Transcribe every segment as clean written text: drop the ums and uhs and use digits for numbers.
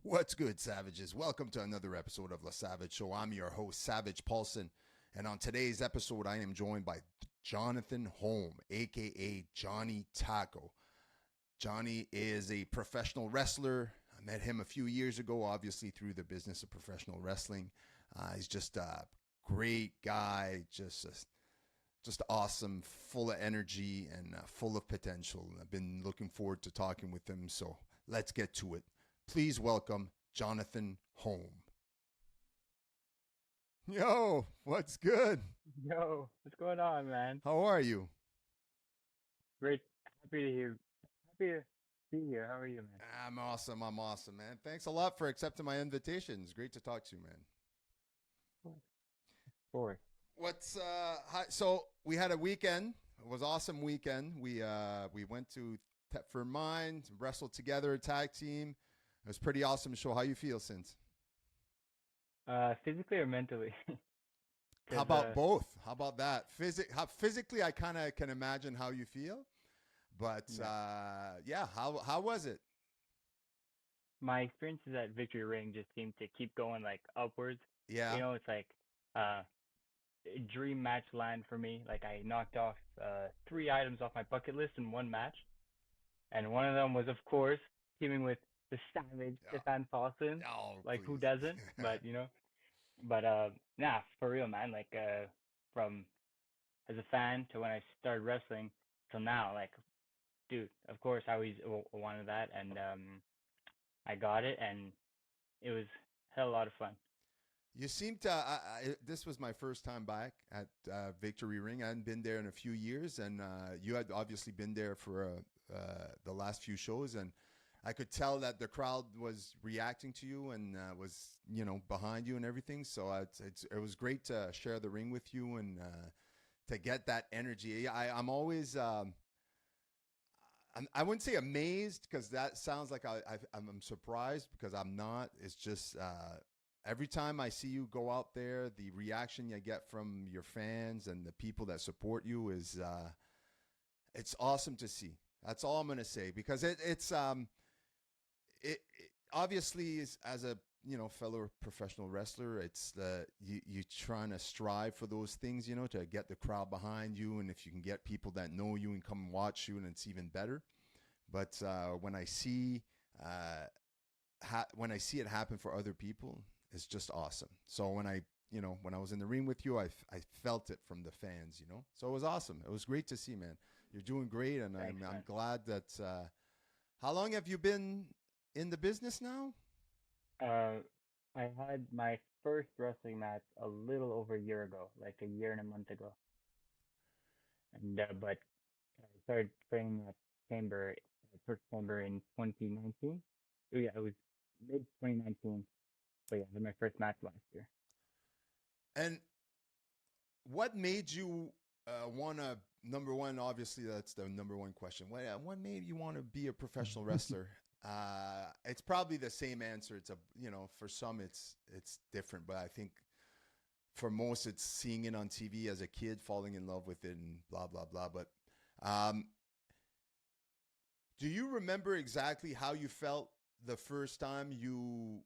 What's good, Savages? Welcome to another episode of La Savage Show. I'm your host, Savage Paulson, and on today's episode, I am joined by Jonathan Holm, aka Jonny Taco. Jonny is a professional wrestler. I met him a few years ago, obviously through the business of professional wrestling. He's just a great guy, just awesome, full of energy and full of potential. I've been looking forward to talking with him, so let's get to it. Please welcome Jonathan Holm. Yo, what's good? Yo, what's going on, man? How are you? Great, happy to hear, happy to be here. How are you, man? I'm awesome. I'm awesome, man. Thanks a lot for accepting my invitation. It's great to talk to you, man. Forward. So we had a weekend. It was an awesome weekend. We went to Thetford Mine, wrestled together, a tag team. It was pretty awesome show. How you feel since? Physically or mentally? How Because about both? How about that? Physically, I kind of can imagine how you feel, but yeah, yeah, how was it? my experiences at Victory Ring just seem to keep going like upwards. Yeah. It's like uh, a dream match land for me. Like I knocked off three items off my bucket list in one match, and one of them was, of course, teaming with the Savage Yeah. Stefan Paulson. Oh, Like who please. doesn't? But nah, for real, man. Like from as a fan to when I started wrestling till now, like, dude, of course I always wanted that, and I got it, and it was hell a lot of fun. You seem to. This was my first time back at Victory Ring. I hadn't been there in a few years, and you had obviously been there for the last few shows, and I could tell that the crowd was reacting to you and was behind you and everything. So it was great to share the ring with you and to get that energy. I'm always. I wouldn't say amazed because that sounds like I'm surprised because I'm not. It's just every time I see you go out there, the reaction you get from your fans and the people that support you is it's awesome to see. That's all I'm gonna say because it obviously is as a fellow professional wrestler, it's you trying to strive for those things, to get the crowd behind you, and if you can get people that know you and come and watch you, and it's even better. But when I see it happen for other people, it's just awesome. So when I was in the ring with you, I felt it from the fans, so it was awesome. It was great to see, man. You're doing great, and Thanks, I'm man. glad that how long have you been in the business now? Uh, I had my first wrestling match a little over a year ago, like a year and a month ago, and but I started training at Chamber, first Chamber in 2019. Oh yeah, it was mid 2019. But yeah, it was my first match last year. And what made you want to, number one, obviously that's the number one question. What made you want to be a professional wrestler? It's probably the same answer. It's for some it's different, but I think for most it's seeing it on TV as a kid, falling in love with it, and blah blah blah. But um, do you remember exactly how you felt the first time you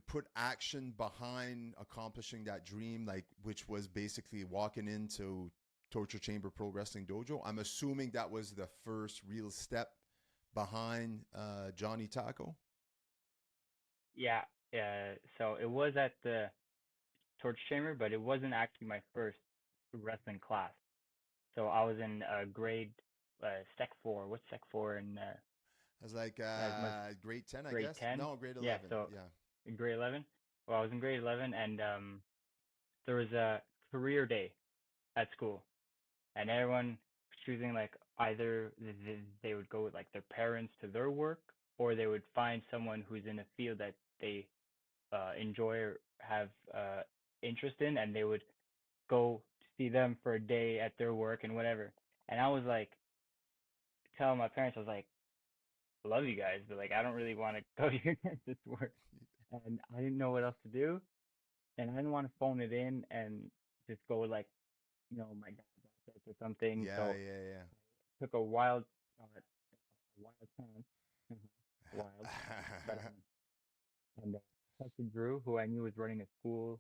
put action behind accomplishing that dream, like which was basically walking into Torture Chamber Pro Wrestling Dojo? I'm assuming that was the first real step behind Jonny Taco. Yeah, yeah. So it was at the Torch Chamber, but it wasn't actually my first wrestling class. So I was in grade Sec 4. What's Sec 4 in I was like that must grade 10, I grade guess. 10? No, grade Yeah, 11. so Yeah. in grade 11. Well, I was in grade 11, and there was a career day at school, and everyone was choosing like either they would go with like their parents to their work, or they would find someone who's in a field that they enjoy or have interest in, and they would go see them for a day at their work and whatever. And I was like, telling my parents, I was like, I love you guys, but like, I don't really want to go to your guys' work. And I didn't know what else to do, and I didn't want to phone it in and just go with like, my dad's office or something. Yeah, So yeah, I took a wild shot, a wild chance, wild, but yeah. and I talked to Drew, who I knew was running a school,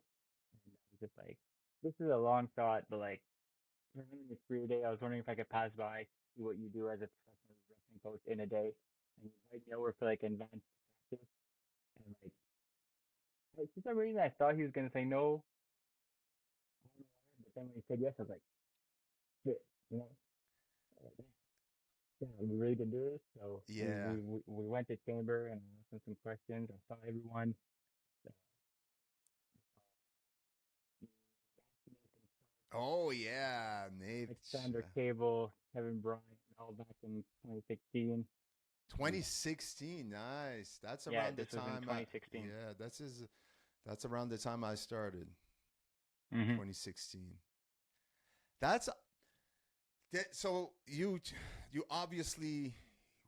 and I was just like, this is a long shot, but like we're having this career day. I was wondering if I could pass by, see what you do as a professional wrestling coach in a day, and you invite me over for like advanced practice, and like for some reason I thought he was gonna say no, I don't know why, but then when he said yes, I was like, shit, you know, like, yeah, we really can do this. So Yeah. we went to chamber and I asked him some questions. I saw everyone. Uh, Oh yeah, Nate. Alexander Cable, Kevin Bryant, all back in 2016. And 2016, nice. That's yeah, around the this was in time. 2016. Yeah, that's around the time I started. Mm-hmm. 2016. That's so you obviously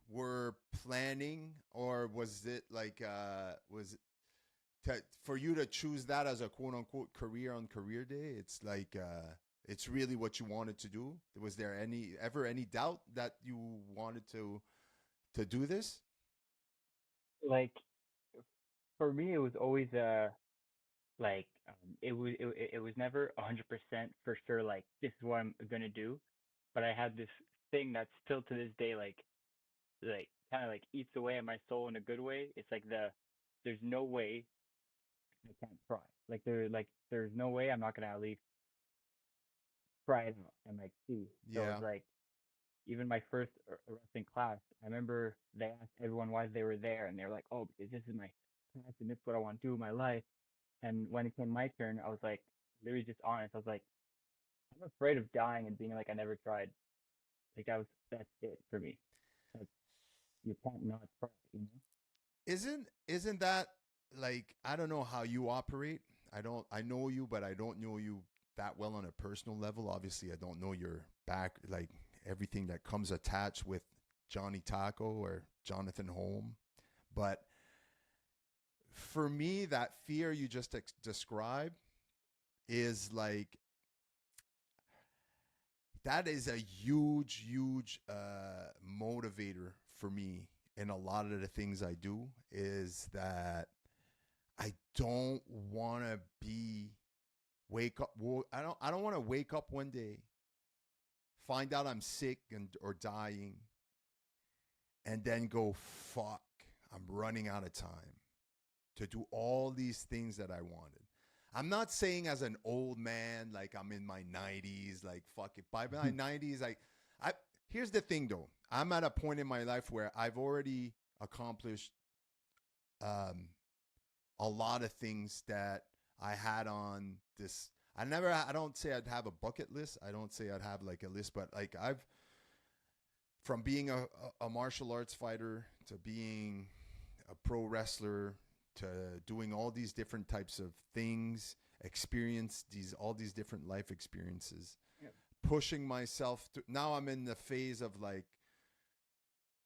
were planning, or was it like was for you to choose that as a quote unquote career on career day? It's like it's really what you wanted to do. Was there any doubt that you wanted to do this? Like for me, it was always it was never 100% for sure. Like this is what I'm gonna do, but I had this thing that still to this day like kind of like eats away at my soul in a good way. It's like there's no way I can't try. There's no way I'm not gonna at least try it out and like see. So Yeah. it's like even my first wrestling class, I remember they asked everyone why they were there, and they were like, "Oh, because this is my passion. This is what I want to do with my life." And when it came my turn, I was like, literally just honest. I was like, I'm afraid of dying and being like, I never tried. Like that's it for me. Like you can't not try, you know? Isn't that like, I don't know how you operate. I know you, but I don't know you that well on a personal level. Obviously, I don't know your back, like everything that comes attached with Jonny Taco or Jonathan Holm. But for me, that fear you just described is like, that is a huge motivator for me in a lot of the things I do, is that I don't want to be wake up. Well, I don't want to wake up one day, find out I'm sick and or dying, and then go, fuck, I'm running out of time to do all these things that I wanted. I'm not saying as an old man, like I'm in my 90s, like fuck it. By my 90s, I here's the thing though. I'm at a point in my life where I've already accomplished um, a lot of things that I had on this. I don't say I'd have a bucket list. I don't say I'd have like a list, but like from being a martial arts fighter to being a pro wrestler to doing all these different types of things, experience all these different life experiences, Yep. pushing myself to, now I'm in the phase of like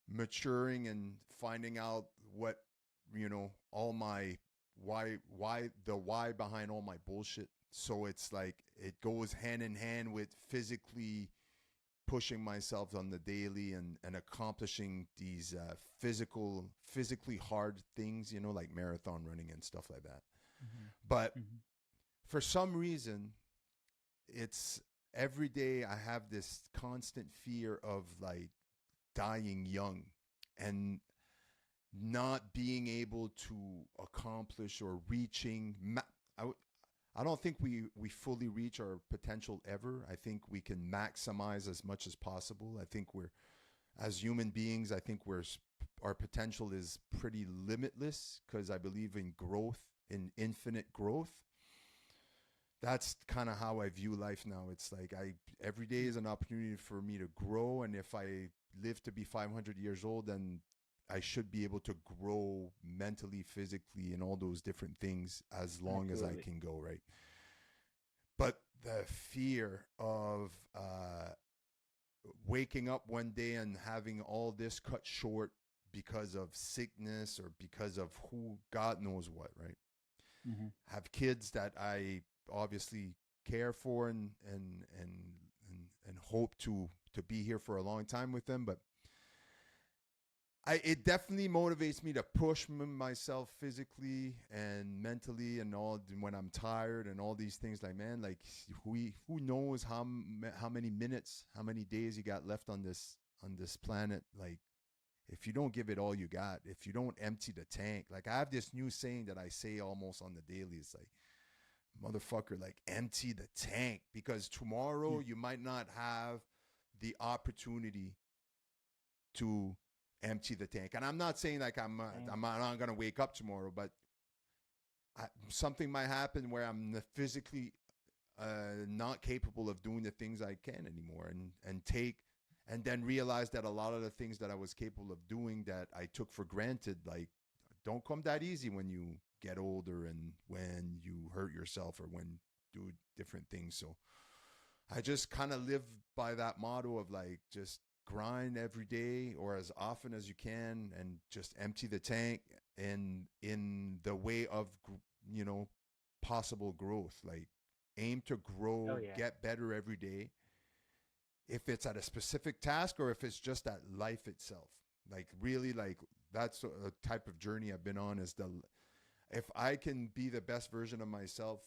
maturing and finding out what, all my why behind all my bullshit. So it's like it goes hand in hand with physically pushing myself on the daily and accomplishing these physically hard things, like marathon running and stuff like that. But Mm-hmm. Mm-hmm. for some reason, it's every day I have this constant fear of like dying young and not being able to accomplish or reaching. I don't think we fully reach our potential ever. I think we can maximize as much as possible. I think as human beings, I think our potential is pretty limitless because I believe in growth, in infinite growth. That's kind of how I view life now. It's like every day is an opportunity for me to grow, and if I live to be 500 years old, then I should be able to grow mentally, physically, and all those different things as long as I Absolutely. can go, right? But the fear of waking up one day and having all this cut short because of sickness or because of who God knows what, right? Mm-hmm. Have kids that I obviously care for and hope to be here for a long time with them, but it definitely motivates me to push myself physically and mentally and all when I'm tired and all these things. Like, man, like who knows how many minutes, how many days you got left on this planet. Like, if you don't give it all you got, if you don't empty the tank, like I have this new saying that I say almost on the daily. It's like, motherfucker, like empty the tank, because tomorrow you might not have the opportunity to empty the tank. And I'm not saying like I'm not gonna wake up tomorrow, but something might happen where I'm physically not capable of doing the things I can anymore, and then realize that a lot of the things that I was capable of doing that I took for granted, like, don't come that easy when you get older and when you hurt yourself or when do different things. So I just kind of live by that motto of like, just grind every day or as often as you can and just empty the tank in the way of, possible growth. Like, aim to grow, Oh yeah. get better every day, if it's at a specific task or if it's just at life itself. Like, really, like, that's a type of journey I've been on, is if I can be the best version of myself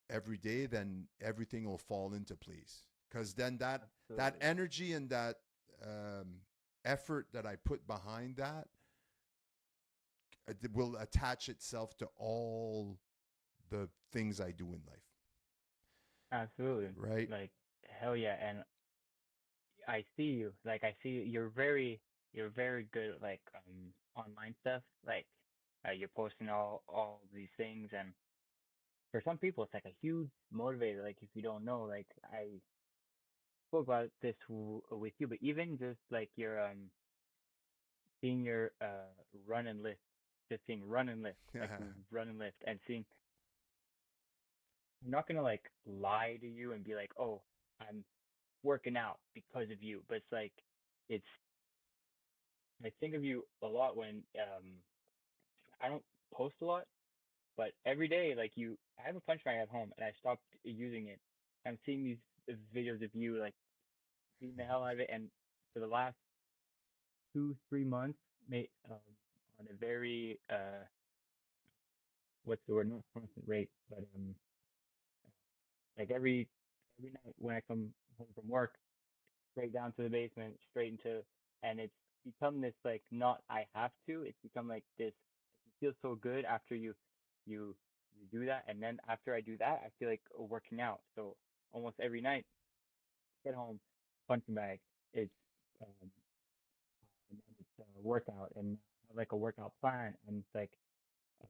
every day, then everything will fall into place. Because then that energy and that effort that I put behind that, it will attach itself to all the things I do in life. Absolutely. Right? Like, hell yeah. And I see you. Like, I see you're very good at like online stuff. Like, you're posting all these things, and for some people it's like a huge motivator. Like, if you don't know, like, I spoke about this with you, but even just like your seeing your run and lift, just seeing run and lift, like run and lift, and seeing, I'm not gonna like lie to you and be like, oh, I'm working out because of you, but it's like, it's, I think of you a lot when I don't post a lot, but every day, like, I have a punch bag at home and I stopped using it. I'm seeing these videos of you like beating the hell out of it, and for the last 2 3 months, on a very what's the word? Not constant rate, but like every night when I come home from work, straight down to the basement, straight into, and it's become this like, not I have to. It's become like this. It feels so good after you you do that, and then after I do that, I feel like working out. So almost every night, get home, punching bag. It's and then it's a workout, and have like a workout plan, and it's like, um,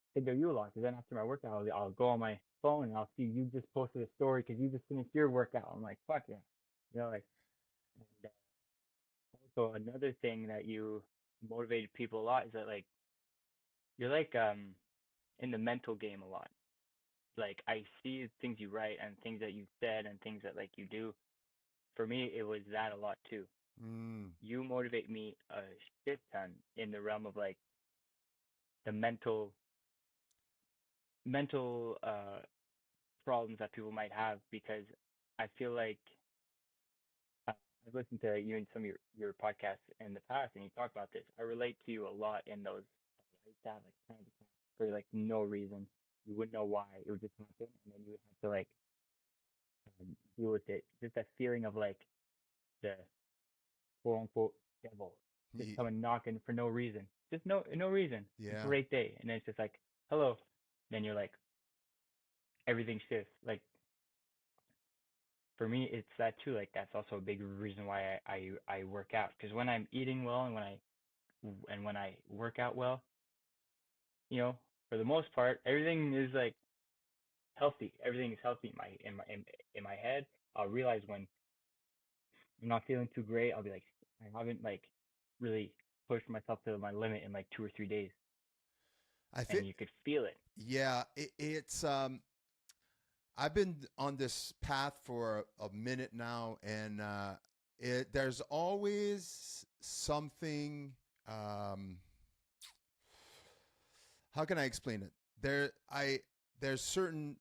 I think of you a lot, because then after my workout, I'll go on my phone and I'll see you just posted a story because you just finished your workout. I'm like, fuck yeah, like. And also another thing that you motivated people a lot is that, like, you're like in the mental game a lot. Like, I see things you write and things that you said and things that like you do. For me, it was that a lot too. Mm. You motivate me a shit ton in the realm of like the mental problems that people might have, because I feel like I've listened to you in some of your podcasts in the past, and you talk about this. I relate to you a lot in those. I used to have like panic attacks for like no reason. You wouldn't know why. It would just happen, and then you would have to like deal with it. Just that feeling of like the quote unquote devil just coming knocking for no reason. Just no reason. Yeah. A great day, and then it's just like, hello. Then you're like, everything shifts. Like, for me, it's that too. Like, that's also a big reason why I work out, because when I'm eating well and when I work out well, for the most part, everything is like healthy. Everything is healthy in my head. I'll realize when I'm not feeling too great. I'll be like, I haven't like really pushed myself to my limit in like 2 or 3 days, I and think, you could feel it. yeah, it's I've been on this path for a minute now, and there's always something. How can I explain it? There's certain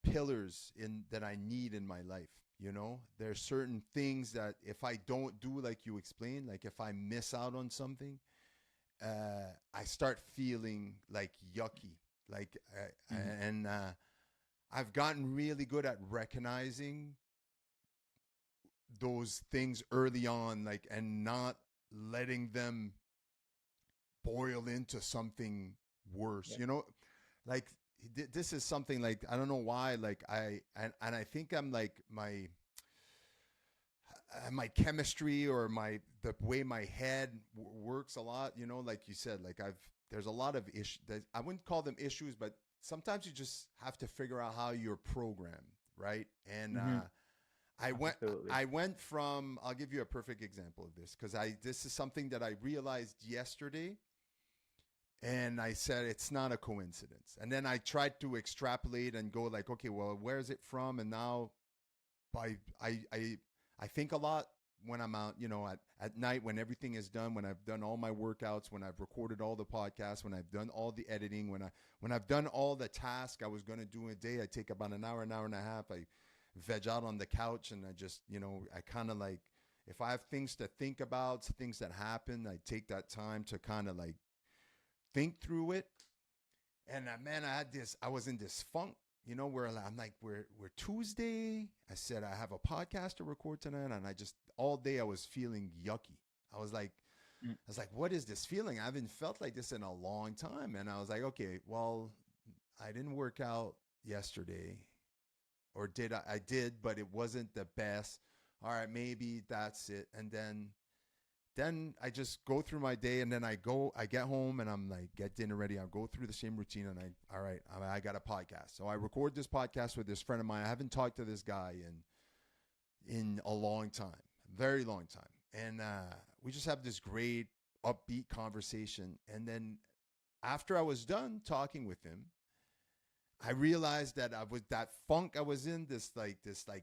pillars in that I need in my life. You know, there's certain things that if I don't do, like you explained, like if I miss out on something, I start feeling like yucky. Like, Mm-hmm. and I've gotten really good at recognizing those things early on, like, and not letting them boil into something worse. Yeah. You know, like this is something like I don't know why. Like and I think I'm like my chemistry or the way my head works a lot. You know, like you said, like there's a lot of issues. I wouldn't call them issues, but sometimes you just have to figure out how you're programmed, right? And Mm-hmm. I went Absolutely. I went from I'll give you a perfect example of this because I this is something that I realized yesterday, and I said it's not a coincidence. And then I tried to extrapolate and go like, okay, well, where is it from? And now by I think a lot when I'm out, you know, at night when everything is done, when I've done all my workouts, when I've recorded all the podcasts, when I've done all the editing, when I've done all the tasks I was going to do a day, I take about an hour and a half. I veg out on the couch and I just, you know, I kind of like if I have things to think about, things that happen, I take that time to kind of like think through it. And man, I was in this funk, you know, where I'm like, we're Tuesday. I said, I have a podcast to record tonight. And I just, all day I was feeling yucky. I was like, Mm. what is this feeling? I haven't felt like this in a long time. And I was like, okay, well, I didn't work out yesterday, or did I? I did, but it wasn't the best. All right, maybe that's it. And then I just go through my day, and then I get home, and I'm like, get dinner ready. I'll go through the same routine, and all right, I got a podcast. So I record this podcast with this friend of mine. I haven't talked to this guy in a long time, very long time. And we just have this great upbeat conversation. And then after I was done talking with him, I realized that I was that funk I was in, this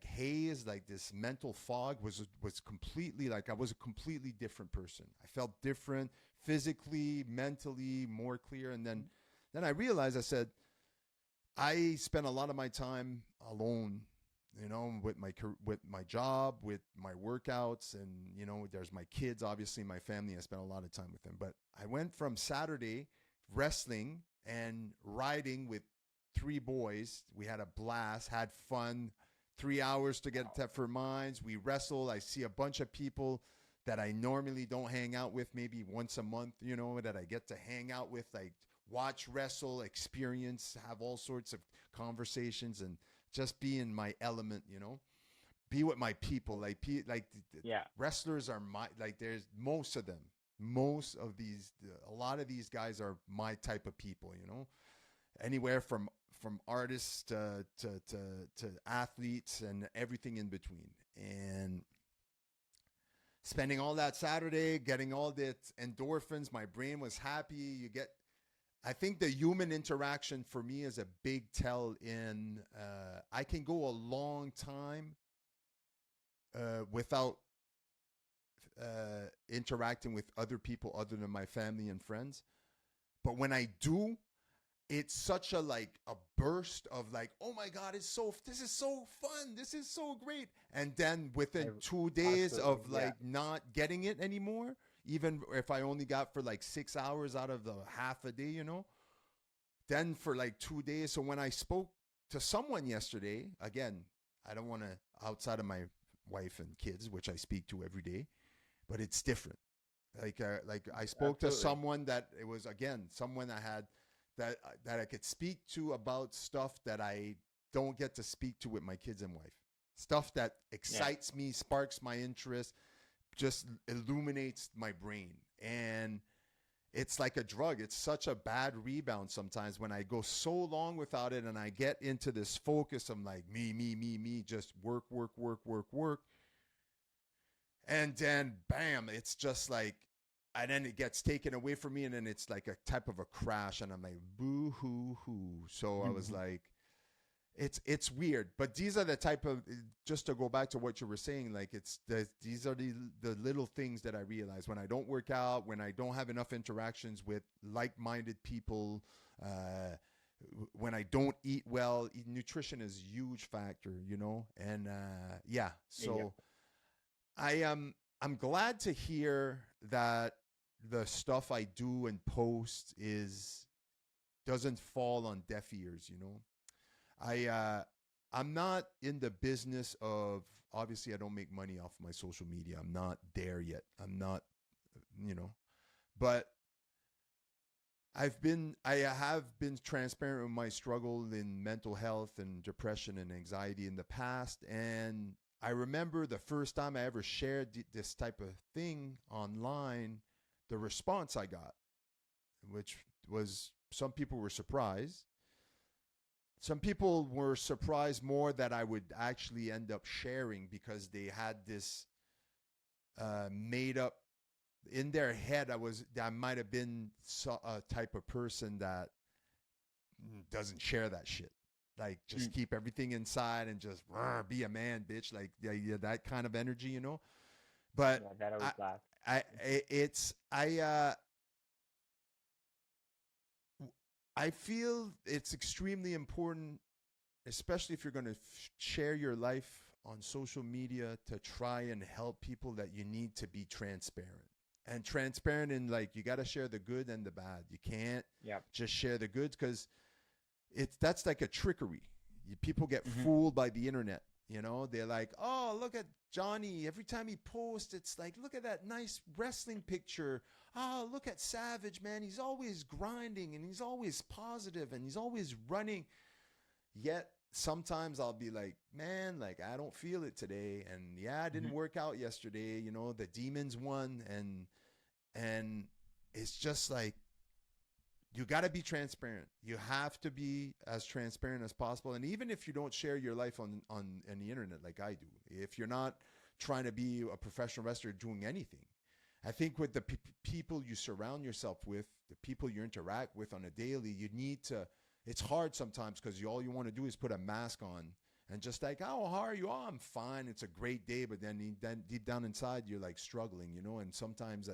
haze, like this mental fog was completely like I was a completely different person. I felt different physically, mentally, more clear. And then I realized, I said, I spent a lot of my time alone, you know, with my job, with my workouts, and you know, there's my kids, obviously my family. I spent a lot of time with them. But I went from Saturday wrestling and riding with three boys. We had a blast, had fun. 3 hours to get to for mines. We wrestled. I see a bunch of people that I normally don't hang out with, maybe once a month, you know, that I get to hang out with, like watch wrestle, experience, have all sorts of conversations, and just be in my element, you know, be with my people. Yeah. Wrestlers are like, there's most of them, most of these, a lot of these guys are my type of people, you know, anywhere from artists to athletes and everything in between. And spending all that Saturday, getting all the endorphins, my brain was happy. I think the human interaction for me is a big tell in, I can go a long time without interacting with other people other than my family and friends. But when I do, it's such a like a burst of like, oh my God, this is so fun. This is so great. And then within 2 days Absolutely. of Yeah. like not getting it anymore, even if I only got for like 6 hours out of the half a day, you know, then for like 2 days. So when I spoke to someone yesterday, again, I don't want to, outside of my wife and kids, which I speak to every day, but it's different. Like I spoke to Absolutely. someone that it was, again, someone I had that I could speak to about stuff that I don't get to speak to with my kids and wife. Stuff that Yeah. excites me, sparks my interest, just illuminates my brain. And it's like a drug. It's such a bad rebound sometimes when I go so long without it and I get into this focus of like me, just work, work, work, work, work. And then bam, it's just like, and then it gets taken away from me, and then it's like a type of a crash, and I'm like, boo hoo hoo. So I was like, it's weird, but these are the type of, just to go back to what you were saying, like these are the little things that I realize when I don't work out, when I don't have enough interactions with like-minded people, when I don't eat well, nutrition is a huge factor, and yeah. Yep. So I'm glad to hear that the stuff I do and post is doesn't fall on deaf ears. I'm not in the business of, obviously I don't make money off my social media. I'm not there yet. I'm not, you know, but I have been transparent with my struggle in mental health and depression and anxiety in the past. And I remember the first time I ever shared this type of thing online, the response I got, which was some people were surprised. Some people were surprised more that I would actually end up sharing because they had this made up in their head. I might have been a type of person that doesn't share that shit. Like just keep everything inside and just be a man, bitch. Like yeah, that kind of energy. But Yeah, that always lasts. I feel it's extremely important, especially if you're going to share your life on social media, to try and help people, that you need to be transparent. And transparent in, like, you got to share the good and the bad. You can't Yep. just share the goods, because that's like a trickery. People get fooled by the internet. They're like, oh, look at Johnny. Every time he posts, it's like, look at that nice wrestling picture. Oh, look at Savage, man. He's always grinding and he's always positive and he's always running. Yet sometimes I'll be like, man, like, I don't feel it today. And yeah, I didn't work out yesterday. The demons won. And it's just like, you got to be transparent. You have to be as transparent as possible. And even if you don't share your life on the internet like I do, if you're not trying to be a professional wrestler doing anything, I think with the people you surround yourself with, the people you interact with on a daily, you need to. It's hard sometimes because all you want to do is put a mask on and just like, oh, how are you? Oh, I'm fine. It's a great day. But then deep down inside, you're like struggling. And sometimes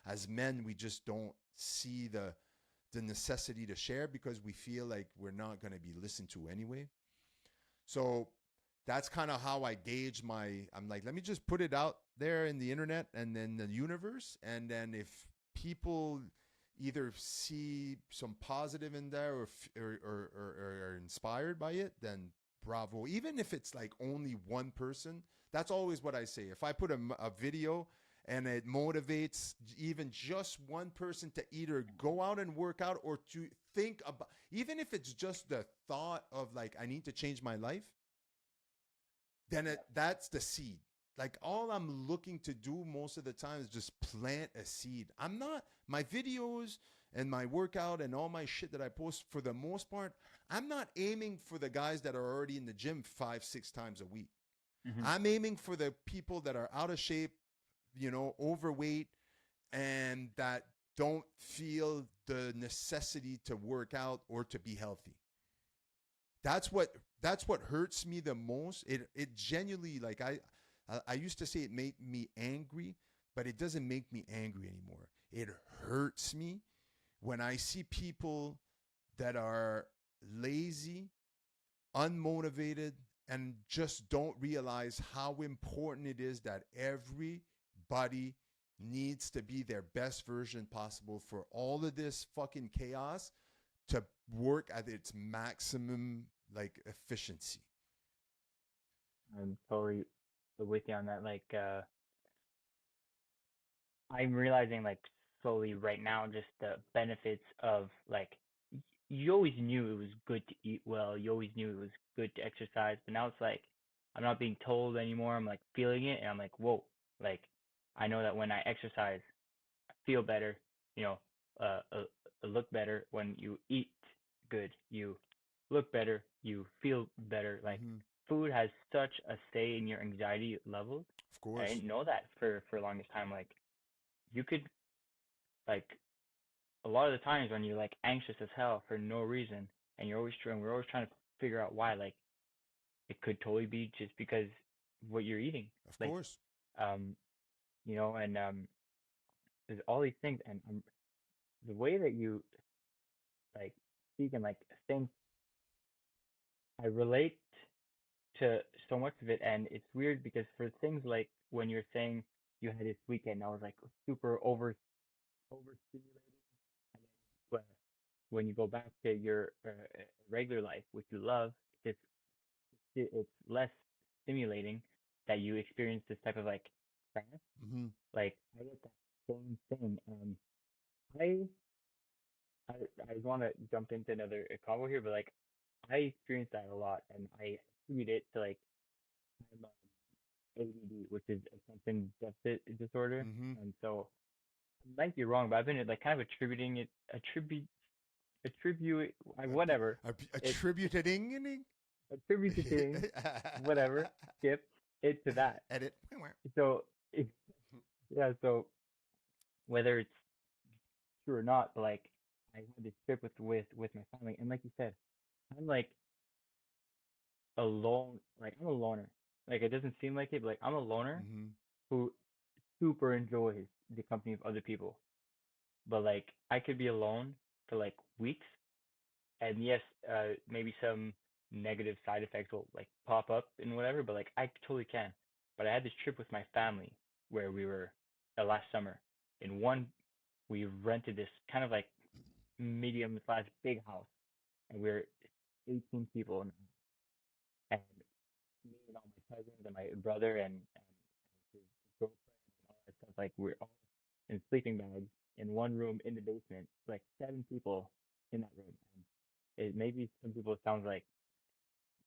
as men, we just don't see the necessity to share because we feel like we're not going to be listened to anyway. So that's kind of how I gauge I'm like, let me just put it out there in the internet and then the universe. And then if people either see some positive in there or are inspired by it, then bravo. Even if it's like only one person, that's always what I say. If I put a video and it motivates even just one person to either go out and work out or to think about, even if it's just the thought of like, I need to change my life, then that's the seed. Like, all I'm looking to do most of the time is just plant a seed. I'm not, my videos and my workout and all my shit that I post, for the most part, I'm not aiming for the guys that are already in the gym 5-6 times a week. I'm aiming for the people that are out of shape, overweight, and that don't feel the necessity to work out or to be healthy. That's what hurts me the most. It genuinely, like, I used to say it made me angry, but it doesn't make me angry anymore. It hurts me when I see people that are lazy, unmotivated, and just don't realize how important it is that everybody needs to be their best version possible for all of this fucking chaos to work at its maximum, like, efficiency. I'm totally with you on that. Like, I'm realizing like slowly right now just the benefits of like you always knew it was good to eat well. You always knew it was good to exercise, but now it's like I'm not being told anymore. I'm like feeling it, and I'm like, whoa! Like I know that when I exercise, I feel better. You know, look better when you eat good. You look better. You feel better. Like food has such a say in your anxiety levels. Of I course. didn't know that for the longest time. Like you could like a lot of the times when you're like anxious as hell for no reason and we're always trying to figure out why, like it could totally be just because what you're eating, Of like course. um and there's all these things and the way that you like speak and like things I relate to so much of it, and it's weird because for things like when you're saying you had this weekend, I was like super overstimulated, and then when you go back to your regular life, which you love, it's it's less stimulating that you experience this type of like crash. Mm-hmm. Like I get that same thing, and I I I want to jump into another combo here, but like I experience that a lot, and I attribute it to like I'm ADD, which is attention deficit disorder, Mm-hmm. and so I might be wrong, but I've been like kind of attributing it attribute whatever it Attributing. attributing whatever skip it to that. Edit. So yeah, so whether it's true or not, but like I had this trip with my family, and like you said, I'm like alone. Like I'm a loner. Like it doesn't seem like it, but like I'm a loner Mm-hmm. who super enjoys the company of other people. But like I could be alone for like weeks, and yes, maybe some negative side effects will like pop up and whatever. But like I totally can. But I had this trip with my family where we were last summer. In one, we rented this kind of like medium slash big house, and we were 18 people, and me and all my cousins and my brother and his girlfriend and all that stuff. Like we're all in sleeping bags in one room in the basement, like 7 people in that room. And it maybe some people it sounds like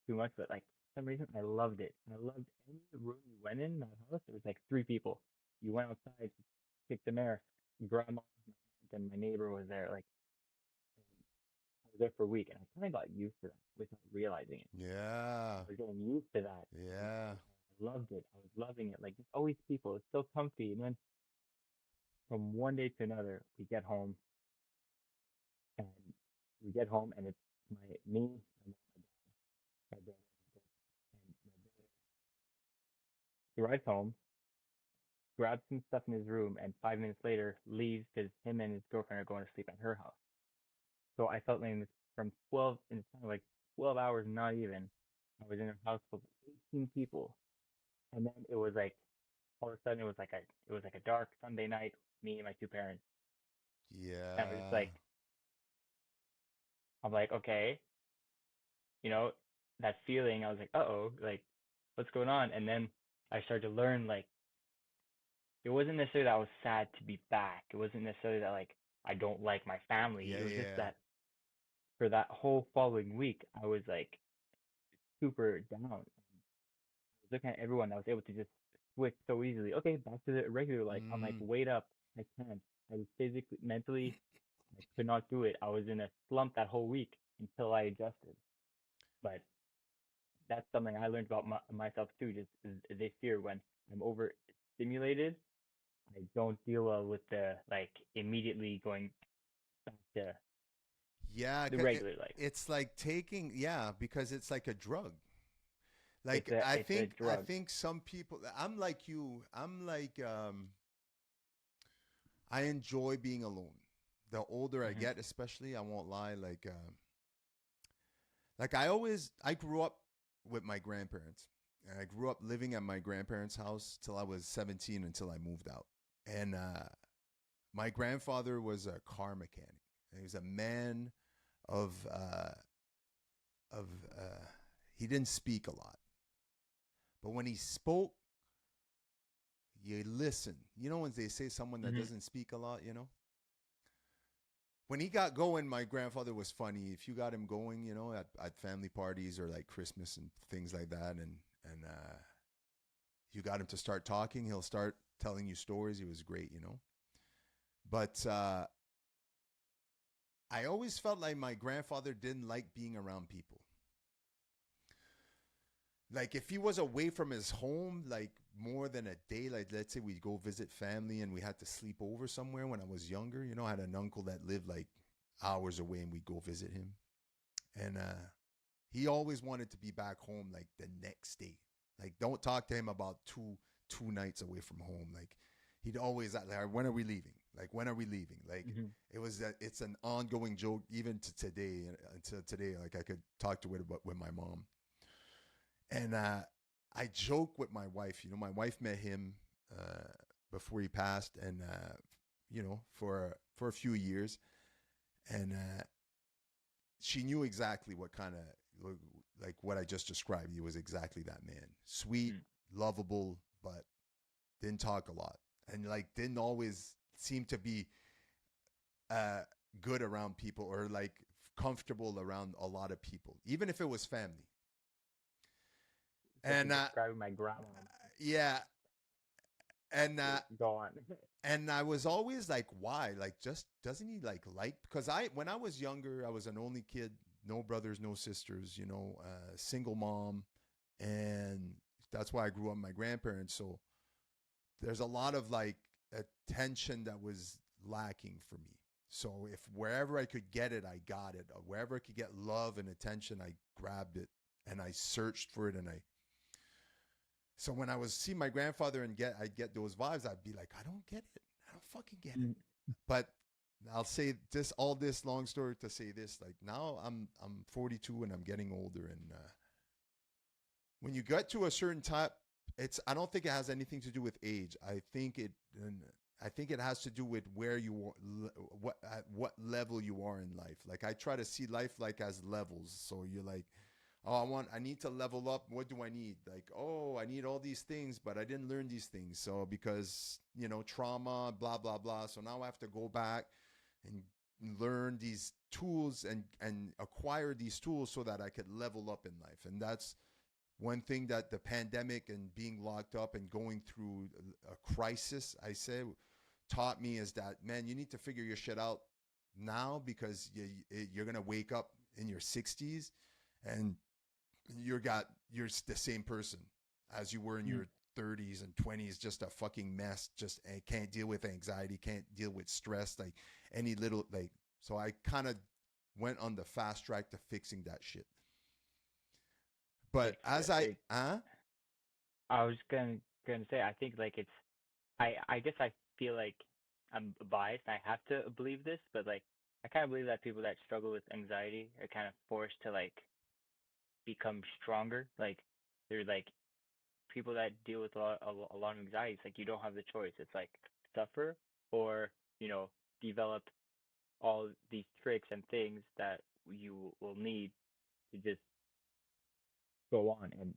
too much, but like for some reason I loved it. I loved any room you went in that house. It was like 3 people. You went outside, kicked the air. Grandma, my aunt, and my neighbor was there. Like I was there for a week, and I kind of got used to that without realizing it. Yeah. I was getting used to that, and Yeah. I loved it. I was loving it. Like there's always people. It's so comfy. And then from one day to another, we get home, and it's me, my mom, my brother, and my brother arrives home, grabs some stuff in his room, and 5 minutes later leaves because him and his girlfriend are going to sleep at her house. So I felt like from 12, and it's kind of like 12 hours, not even. I was in a house full of 18 people, and then it was like all of a sudden it was like a dark Sunday night. Me and my two parents, and we're just Yeah. like I'm like okay, you know that feeling. I was like oh, like what's going on? And then I started to learn like it wasn't necessarily that I was sad to be back. It wasn't necessarily that like I don't like my family. Yeah. It was just Yeah. that for that whole following week, I was like super down. I was looking at everyone. I was able to just switch so easily. Okay, back to the regular life. I'm like, Mm. wait up. I can't. I was physically, mentally, I could not do it. I was in a slump that whole week until I adjusted. But that's something I learned about myself too. Just this year when I'm overstimulated, I don't deal well with the like immediately going back to Yeah. the regular life. It's like taking, yeah, because it's like a drug. It's Like a I it's a think I drug. think some people I'm like you. I'm like I enjoy being alone. The older I Hmm. get, especially, I won't lie, like I grew up with my grandparents. And I grew up living at my grandparents' house till I was 17 until I moved out. And my grandfather was a car mechanic. And he was a man of of he didn't speak a lot. But when he spoke, you listen. You know when they say someone that Hmm. doesn't speak a lot, you know? When he got going, my grandfather was funny. If you got him going, you know, at family parties or like Christmas and things like that, and you got him to start talking, he'll start telling you stories. He was great, you know. But I always felt like my grandfather didn't like being around people. Like if he was away from his home, like more than a day, like let's say we go visit family and we had to sleep over somewhere when I was younger. You know, I had an uncle that lived like hours away and we'd go visit him. And he always wanted to be back home like the next day. Like don't talk to him about two nights away from home. Like he'd always like, when are we leaving? Like, when are we leaving? Like, Mm-hmm. it's an ongoing joke even to today, until today. Like, I could talk to it with my mom. And I joke with my wife. You know, my wife met him before he passed, and for a few years, and she knew exactly what kind of, like what I just described. He was exactly that man. Sweet, lovable, but didn't talk a lot, and like didn't always seem to be uh, good around people, or like comfortable around a lot of people, even if it was family. It's like And you're describing my grandma. yeah, and Go on. and I was always like, why? Like, just doesn't he like? Because when I was younger, I was an only kid, no brothers, no sisters, single mom, and that's why I grew up with my grandparents. So there's a lot of like attention that was lacking for me. So if wherever I could get it, I got it. Wherever I could get love and attention, I grabbed it, and I searched for it, and so when I was see my grandfather and I'd get those vibes, I'd be like, I don't get it. I don't fucking get it. But I'll say all this long story to say this, like, now I'm 42 and I'm getting older, and when you get to a certain type, I don't think it has anything to do with age. I think it has to do with where you are, at what level you are in life. Like, I try to see life like as levels. So you're like, oh, I need to level up. What do I need? Like, oh, I need all these things, but I didn't learn these things. So because, trauma, blah, blah, blah. So now I have to go back and learn these tools and acquire these tools so that I could level up in life. And that's one thing that the pandemic and being locked up and going through a crisis, I say, taught me, is that, man, you need to figure your shit out now, because you're going to wake up in your 60s and you're the same person as you were in your 30s and 20s, just a fucking mess, just can't deal with anxiety, can't deal with stress, like any little, like, so I kind of went on the fast track to fixing that shit. But I was gonna say, I think like I guess I feel like I'm biased. I have to believe this, but like I kind of believe that people that struggle with anxiety are kind of forced to like become stronger. Like they're like people that deal with a lot of anxiety. It's like you don't have the choice. It's like suffer or develop all these tricks and things that you will need to just go on and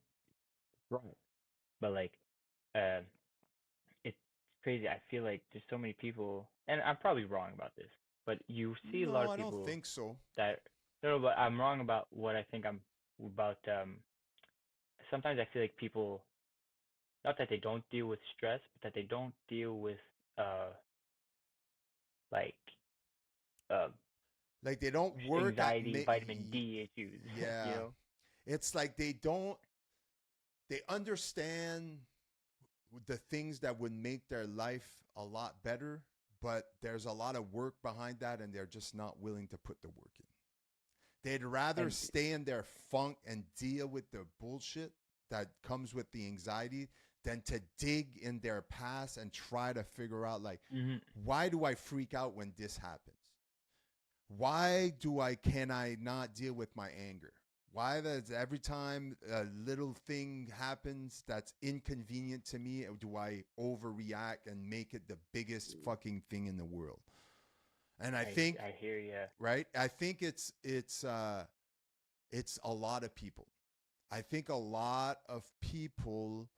thrive. But like, uh, it's crazy. I feel like there's so many people, and I'm probably wrong about this, but you see a lot no, of I don't people think so. that no, but I'm wrong about what I think I'm about. Sometimes I feel like people, not that they don't deal with stress, but that they don't deal with uh like uh Like, they don't work at anxiety, vitamin D issues, you yeah. know? It's like they understand the things that would make their life a lot better, but there's a lot of work behind that, and they're just not willing to put the work in. They'd rather And stay in their funk and deal with the bullshit that comes with the anxiety than to dig in their past and try to figure out, like, mhm. why do I freak out when this happens? Why can I not deal with my anger? Why does every time a little thing happens that's inconvenient to me, do I overreact and make it the biggest fucking thing in the world? And I think, I hear you. right? I think it's a lot of people. I think a lot of people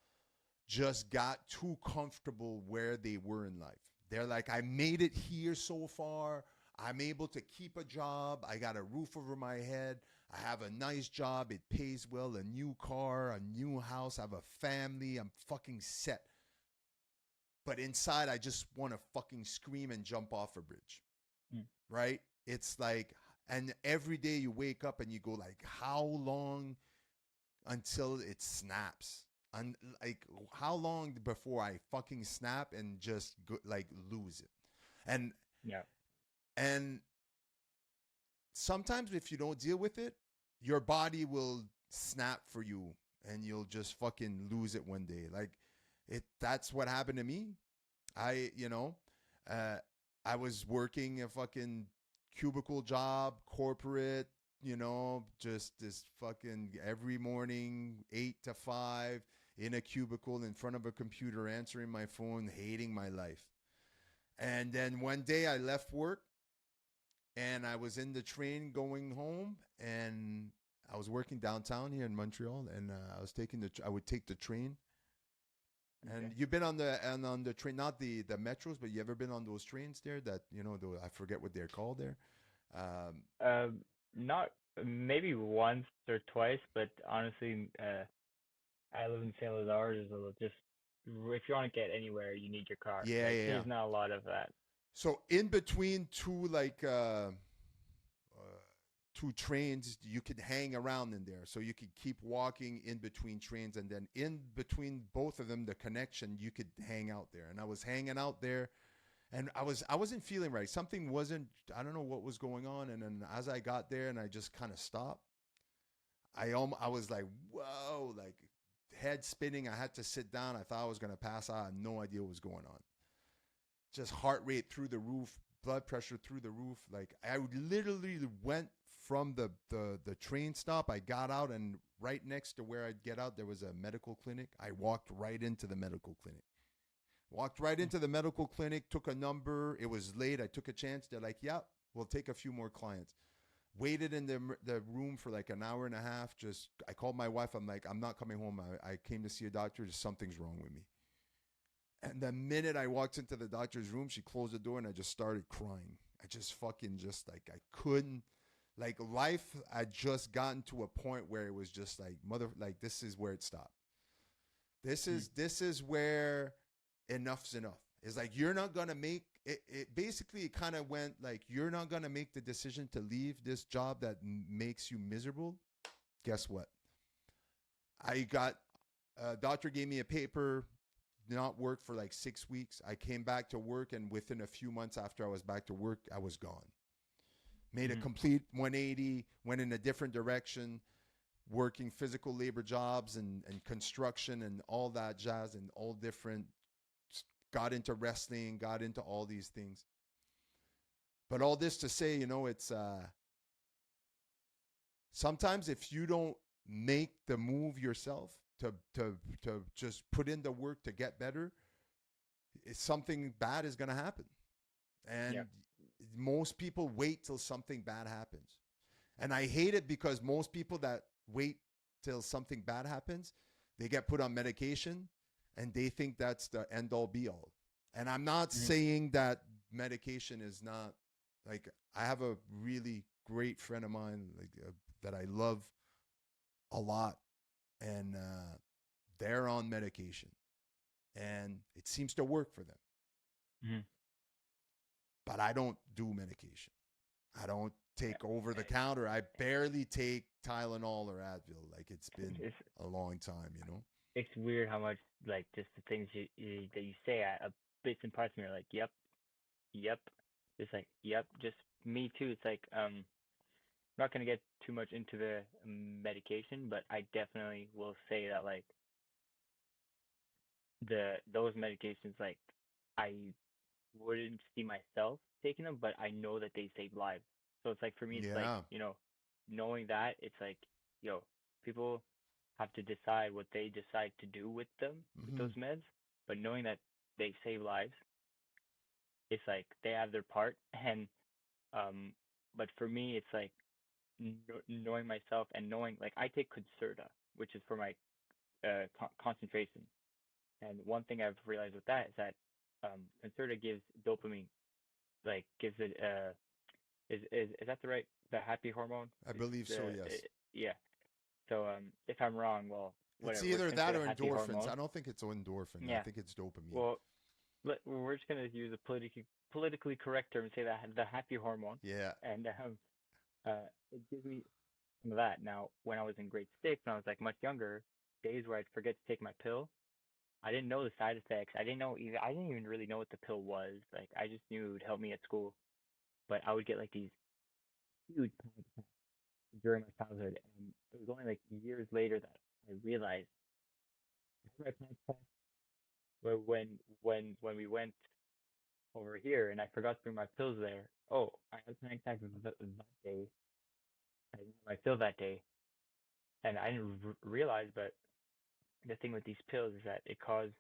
just got too comfortable where they were in life. They're like, I made it here so far. I'm able to keep a job. I got a roof over my head. I have a nice job. It pays well, a new car, a new house. I have a family. I'm fucking set. But inside, I just want to fucking scream and jump off a bridge. Mm. Right? It's like, and every day you wake up and you go like, how long until it snaps? And like, how long before I fucking snap and just like lose it? And Yeah. and sometimes if you don't deal with it, your body will snap for you and you'll just fucking lose it one day. Like, that's what happened to me. I, uh I was working a fucking cubicle job, corporate, just this fucking every morning, 8 to 5, in a cubicle in front of a computer, answering my phone, hating my life. And then one day I left work and I was in the train going home, and I was working downtown here in Montreal, and I would take the train. And Okay. you've been on the train, not the metros, but you ever been on those trains there that I forget what they're called there. Um, Um, Not maybe once or twice, but honestly, I live in Saint Lazare. Just if you want to get anywhere, you need your car. yeah, Like yeah, yeah. there's not a lot of that. So in between two trains, you could hang around in there. So you could keep walking in between trains, and then in between both of them, the connection, you could hang out there. And I was hanging out there, and I wasn't feeling right. Something wasn't. I don't know what was going on. And then as I got there, and I just kind of stopped. I was like, whoa, like head spinning. I had to sit down. I thought I was gonna pass out. I had no idea what was going on. Just heart rate through the roof, blood pressure through the roof. Like I literally went from the train stop. I got out, and right next to where I'd get out, there was a medical clinic. I walked right into the medical clinic. Walked right into the medical clinic, took a number. It was late. I took a chance. They're like, yeah, we'll take a few more clients. Waited in the room for like an hour and a half. Just, I called my wife. I'm like, I'm not coming home. I came to see a doctor. Just something's wrong with me. And the minute I walked into the doctor's room, she closed the door, and I just started crying. I just fucking just like, I couldn't, like life had just gotten to a point where it was just like, like this is where it stopped. Mm. This is where enough's enough. It's like you're not gonna make it. It basically it kind of went like you're not gonna make the decision to leave this job that makes you miserable. Guess what? I got a doctor gave me a paper, not work for like 6 weeks. I came back to work, and within a few months after I was back to work, I was gone. Made a Mm-hmm. complete 180, went in a different direction, working physical labor jobs and construction and all that jazz, and all different, got into wrestling, got into all these things. But all this to say, it's sometimes if you don't make the move yourself to just put in the work to get better, something bad is going to happen. Yeah. And most people wait till something bad happens. And I hate it because most people that wait till something bad happens, they get put on medication, and they think that's the end all be all. And I'm not Mm-hmm. saying that medication is not, like, I have a really great friend of mine, like, that I love a lot, and they're on medication, and it seems to work for them. Mm-hmm. But I don't do medication. I don't Yeah. take over the counter. I barely take Tylenol or Advil. Like it's been It's a long time. it's weird how much like just the things that you say at bits and parts of me are like, yep, yep. Just like, yep, just me too. It's like I'm not gonna get too much into the medication, but I definitely will say that like those medications like I wouldn't see myself taking them, but I know that they save lives. So it's like for me, it's like Yeah. knowing that it's like yo, people have to decide what they decide to do with them with Hmm. those meds, but knowing that they save lives, it's like they have their part, and um, but for me, it's like knowing myself and knowing like I take Concerta, which is for my concentration. And one thing I've realized with that is that Concerta gives dopamine, like gives it is that the happy hormone? I Is believe so, yes. yeah. So if I'm wrong, well, It's whatever. We're just either gonna say that the or happy endorphins. hormone. I don't think it's endorphin. I Yeah. think it's dopamine. Well, we're just gonna use a politically correct term and say that the happy hormone, Yeah. and it gives me some of that. Now, when I was in grade six, when I was like much younger, days where I'd forget to take my pill, I didn't know the side effects. I didn't even really know what the pill was. Like I just knew it would help me at school, but I would get like these huge panic attacks during my childhood, and it was only like years later that I realized I had my panic attack when we went. over here, and I forgot to bring my pills there. Oh, I had a panic attack that day. I didn't have my pill that day, and I didn't realize. But the thing with these pills is that it caused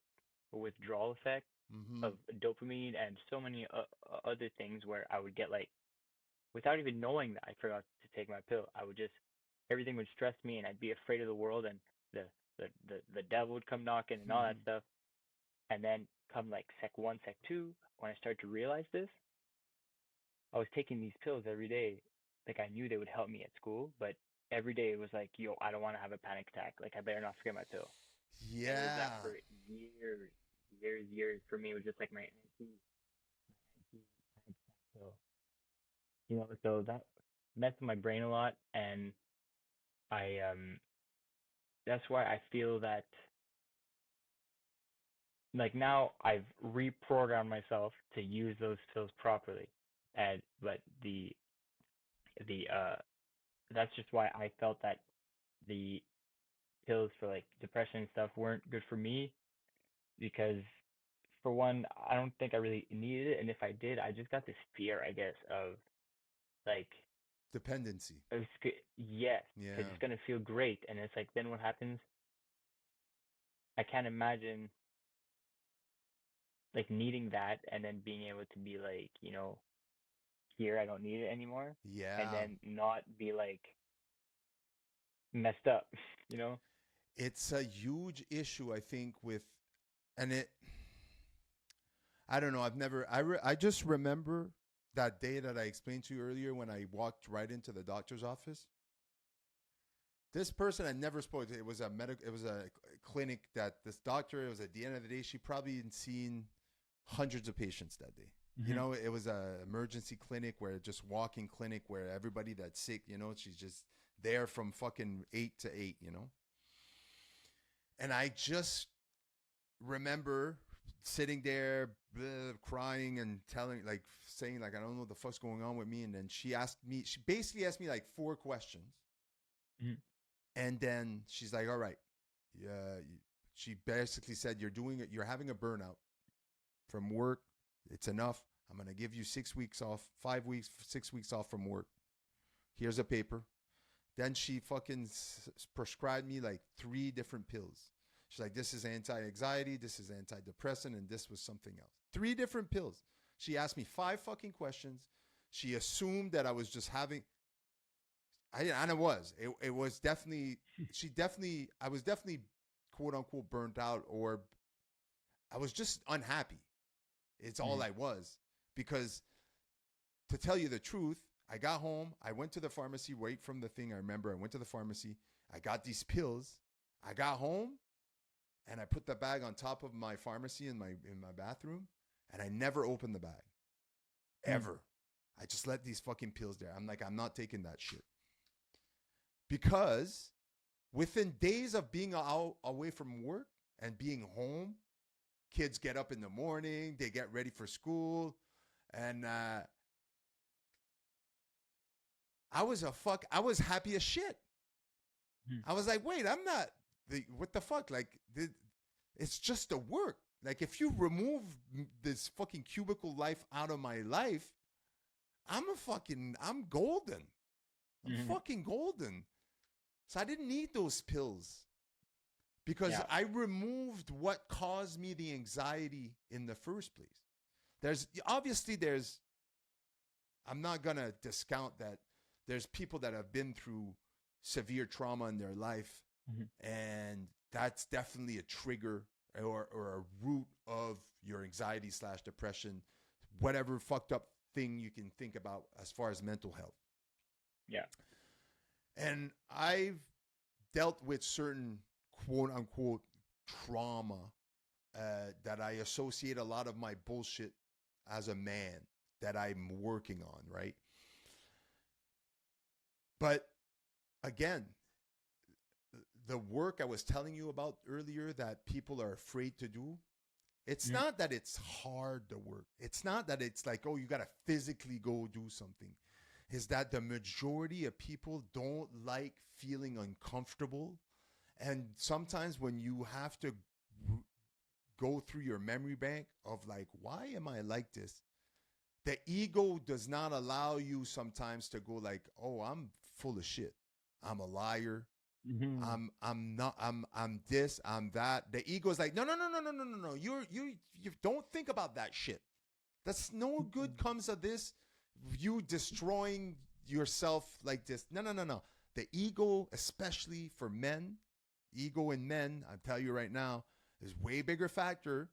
a withdrawal effect Mm-hmm. of dopamine and so many other things where I would get like, without even knowing that I forgot to take my pill, I would just, everything would stress me and I'd be afraid of the world, and the the devil would come knocking and all that Mm-hmm. stuff. And then come like sec one, sec two, when I started to realize this, I was taking these pills every day. Like I knew they would help me at school, but every day it was like, yo, I don't want to have a panic attack. Like I better not forget my pill. And it was that Yeah. for years, years. For me, it was just like my anti panic attack pill. So that messed with my brain a lot, and I that's why I feel that like now I've reprogrammed myself to use those pills properly. And but the that's just why I felt that the pills for like depression and stuff weren't good for me, because for one, I don't think I really needed it, and if I did, I just got this fear, I guess, of like, Dependency. yes, because Yeah. it's gonna feel great, and it's like then what happens? I can't imagine like needing that and then being able to be like, here I don't need it anymore, and Yeah. then not be like messed up, you know? It's a huge issue, I think, with, and I don't know. I just remember that day that I explained to you earlier when I walked right into the doctor's office. This person I never spoke to. It was a clinic that this doctor, it was at the end of the day, she probably had seen hundreds of patients that day. You Hmm. know, it was a emergency clinic where just walking clinic where everybody that's sick, she's just there from fucking 8 to 8, And I just remember sitting there crying and saying like I don't know what the fuck's going on with me. And then she basically asked me like four questions. Hmm. And then she's like, all right, yeah. She basically said, you're having a burnout from work. It's enough. I'm going to give you 6 weeks off, 5 weeks, 6 weeks off from work. Here's a paper. Then she fucking prescribed me like 3 different pills. She's like, this is anti-anxiety, this is antidepressant, and this was something else. 3 different pills. She asked me 5 fucking questions. She assumed that I was just having. And it was. It was definitely. I was definitely quote unquote burnt out, or I was just unhappy. It's all Hmm. I was. Because to tell you the truth, I got home. I went to the pharmacy right from the thing. I remember I went to the pharmacy. I got these pills. I got home and I put the bag on top of my pharmacy in my bathroom, and I never opened the bag Hmm. ever. I just let these fucking pills there. I'm like, I'm not taking that shit because within days of being out away from work and being home, kids get up in the morning, they get ready for school, and I was happy as shit. Hmm. I was like, wait, I'm not what the fuck? Like, it's just a work. Like, if you remove this fucking cubicle life out of my life, I'm golden. I'm Hmm. fucking golden. So I didn't need those pills because Yeah. I removed what caused me the anxiety in the first place. There's, I'm not going to discount that there's people that have been through severe trauma in their life, Hmm. and that's definitely a trigger or a root of your anxiety slash depression, whatever fucked up thing you can think about as far as mental health. Yeah. And I've dealt with certain quote unquote trauma that I associate a lot of my bullshit as a man that I'm working on, right? But again, the work I was telling you about earlier that people are afraid to do, it's Hmm. not that it's hard to work. It's not that it's like, oh, you got to physically go do something. Is that the majority of people don't like feeling uncomfortable. And sometimes when you have to go through your memory bank of like, why am I like this? The ego does not allow you sometimes to go like, oh, I'm full of shit. I'm a liar. Mm-hmm. I'm not I'm this, I'm that. The ego is like, no, no, no, no, no, no, no, no. You don't think about that shit. That's no good comes of this. You destroying yourself like this. No, no, no, no. The ego, especially for men, ego in men, I'll tell you right now, is way bigger factor.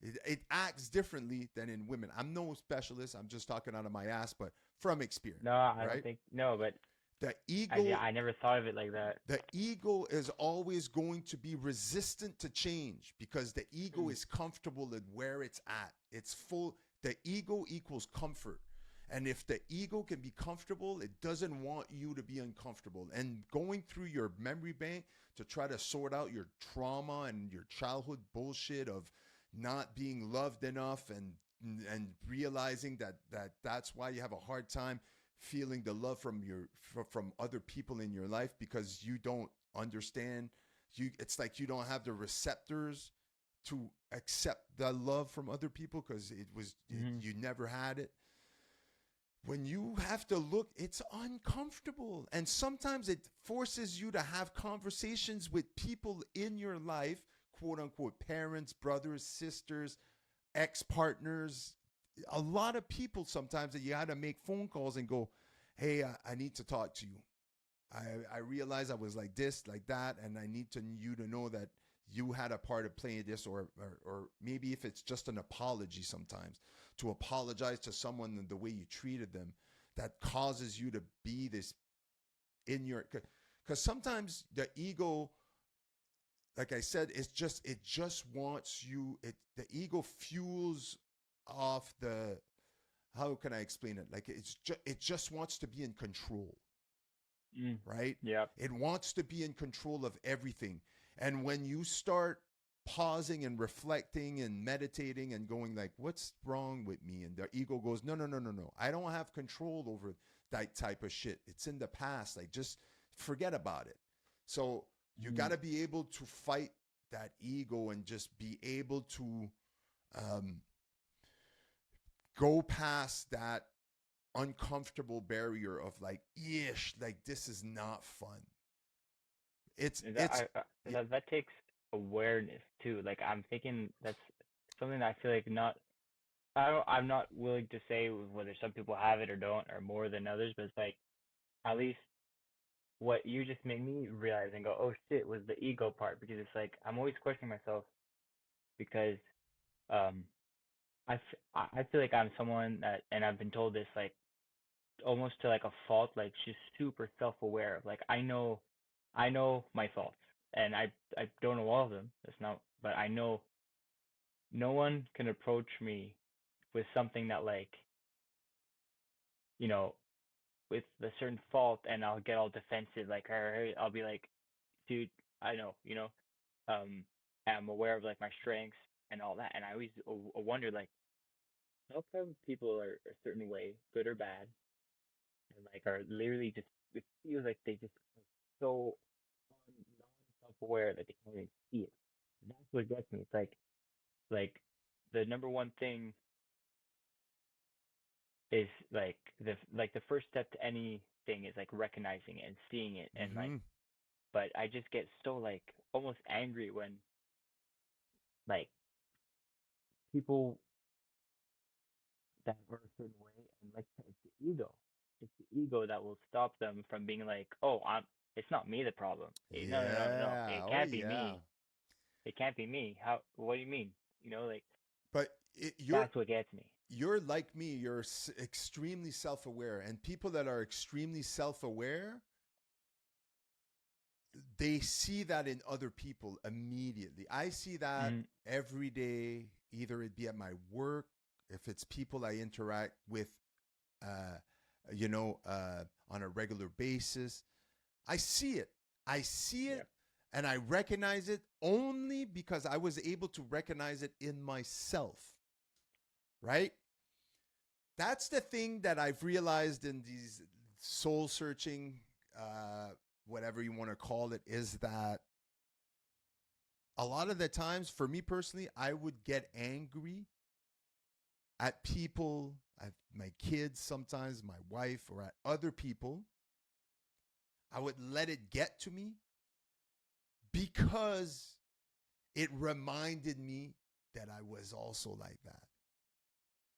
It acts differently than in women. I'm no specialist. I'm just talking out of my ass, but from experience, No, I don't right? think no, but The ego, I never thought of it like that. the ego is always going to be resistant to change because the ego is comfortable in where it's at. It's full. The ego equals comfort. And if the ego can be comfortable, it doesn't want you to be uncomfortable. And going through your memory bank to try to sort out your trauma and your childhood bullshit of not being loved enough and realizing that's why you have a hard time feeling the love from other people in your life because you don't understand. It's like you don't have the receptors to accept the love from other people because you never had it. When you have to look, it's uncomfortable. And sometimes it forces you to have conversations with people in your life, quote unquote, parents, brothers, sisters, ex-partners, a lot of people sometimes that you had to make phone calls and go, hey, I need to talk to you. I realized I was like this, like that, and I need you to know that you had a part of playing this, or maybe if it's just an apology sometimes, to apologize to someone and the way you treated them, that causes you to be this in your, because sometimes the ego, like I said, it just wants you, the ego fuels off the, how can I explain it? Like it just wants to be in control, right? Yeah. It wants to be in control of everything. And when you start pausing and reflecting and meditating and going like, what's wrong with me? And the ego goes, no, no, no, no, no. I don't have control over that type of shit. It's in the past. Like, just forget about it. So you got to be able to fight that ego and just be able to go past that uncomfortable barrier of like, ish, like this is not fun. That takes awareness too. Like I'm thinking that's something that I feel like I'm not willing to say whether some people have it or don't or more than others, but it's like at least what you just made me realize and go, oh shit, was the ego part, because it's like I'm always questioning myself because um I feel like I'm someone that, and I've been told this like almost to like a fault, like she's super self-aware of like I know my faults, and I don't know all of them. That's not, but I know no one can approach me with something that like, you know, with a certain fault, and I'll get all defensive, like I'll be like, dude, I know, I'm aware of like my strengths and all that, and I always wonder like, how come people are a certain way, good or bad, and like are literally just, it feels like they just are so non-self-aware that they can't even see it. And that's what gets me. It's like the number one thing is like the first step to anything is like recognizing it and seeing it, and like, but I just get so like almost angry when like people that are a certain way, and like it's the ego. It's the ego that will stop them from being like, oh, it's not me the problem. No, no, no, no, no. yeah, It oh can't be yeah. me. It can't be me. How? What do you mean? Like But that's what gets me. you're like me. You're extremely self-aware, and people that are extremely self-aware, they see that in other people immediately. I see that Mm-hmm. every day, either it be at my work, if it's people I interact with, uh, on a regular basis. I see it. I see Yeah. it, and I recognize it only because I was able to recognize it in myself, right? That's the thing that I've realized in these soul searching, whatever you want to call it, is that a lot of the times, for me personally, I would get angry at people, at my kids sometimes, my wife, or at other people. I would let it get to me because it reminded me that I was also like that.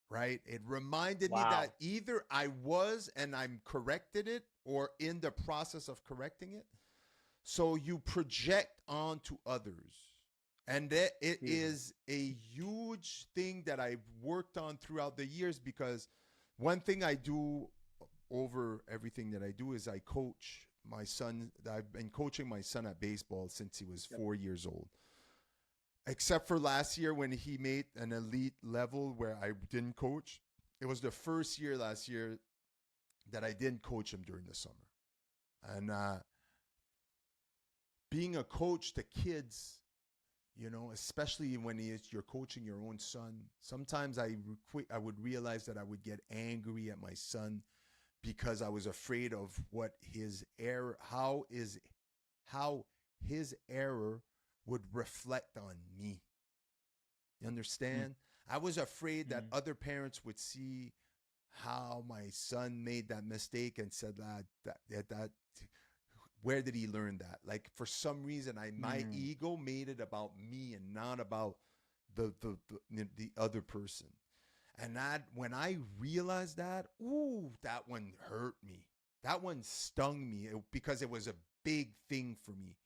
Right? It reminded me Wow. that either I was and I'm corrected it or in the process of correcting it. So you project onto others. And that it Jesus. is a huge thing that I've worked on throughout the years, because one thing I do over everything that I do is I coach my son. I've been coaching my son at baseball since he was Yep. 4 years old. Except for last year when he made an elite level where I didn't coach. It was the first year last year that I didn't coach him during the summer. And being a coach to kids, especially when you're coaching your own son, sometimes I would realize that I would get angry at my son because I was afraid of what his error, how his error would reflect on me. You Mm. understand? I was afraid that Mm. other parents would see how my son made that mistake and said that where did he learn that? Like, for some reason, my Mm. ego made it about me and not about the other person. And that, when I realized that, ooh, that one hurt me. That one stung me because it was a big thing for me.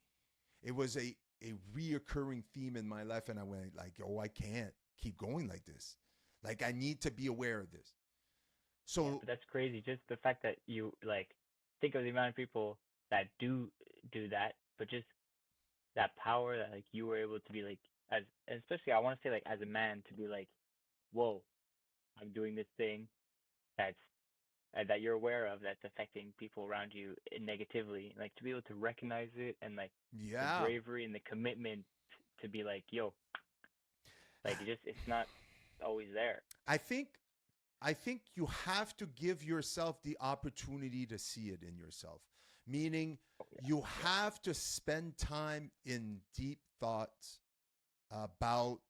It was a reoccurring theme in my life, and I went like, oh, I can't keep going like this. Like, I need to be aware of this. Yeah, So but that's crazy. Just the fact that you like think of the amount of people that do that, but just that power that like you were able to be like, as especially I want to say like as a man, to be like, whoa, I'm doing this thing that's that you're aware of that's affecting people around you negatively. Like to be able to recognize it, and like the yeah, bravery and the commitment to be like, yo, like it's not always there. I think I think you have to give yourself the opportunity to see it in yourself. Meaning, Oh yeah, you yeah. have to spend time in deep thoughts about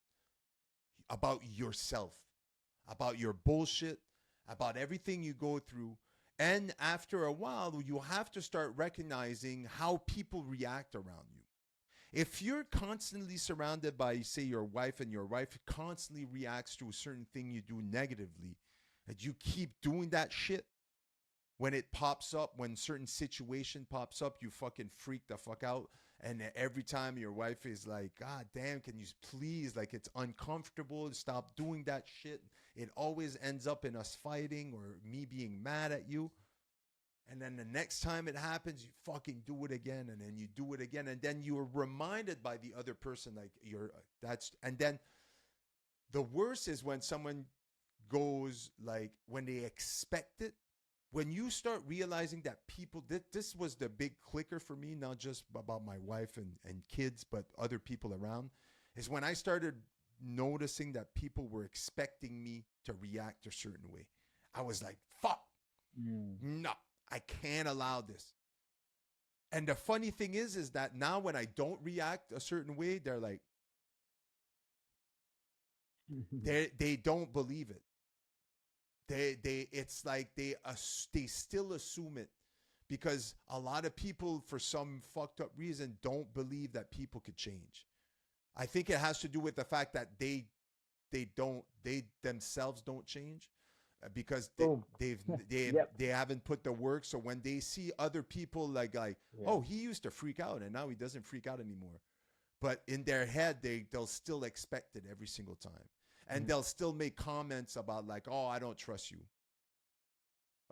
yourself, about your bullshit, about everything you go through. And after a while, you have to start recognizing how people react around you. If you're constantly surrounded by, say, your wife, and your wife constantly reacts to a certain thing you do negatively, and you keep doing that shit, when it pops up, when certain situation pops up, you fucking freak the fuck out. And every time your wife is like, God damn, can you please, like, it's uncomfortable, stop doing that shit. It always ends up in us fighting or me being mad at you. And then the next time it happens, you fucking do it again, and then you do it again, and then you're reminded by the other person, like, and then the worst is when someone goes, like, when they expect it. When you start realizing that people, this was the big clicker for me, not just about my wife and kids, but other people around, is when I started noticing that people were expecting me to react a certain way. I was like, fuck, Mm. no, I can't allow this. And the funny thing is that now when I don't react a certain way, they're like, they don't believe it. It's like they still assume it, because a lot of people, for some fucked up reason, don't believe that people could change. I think it has to do with the fact that they themselves don't change, because Boom. Yep. they haven't put the work. So when they see other people, like, Yeah. oh, he used to freak out and now he doesn't freak out anymore, but in their head they'll still expect it every single time, and Mm-hmm. they'll still make comments about, like, oh, I don't trust you.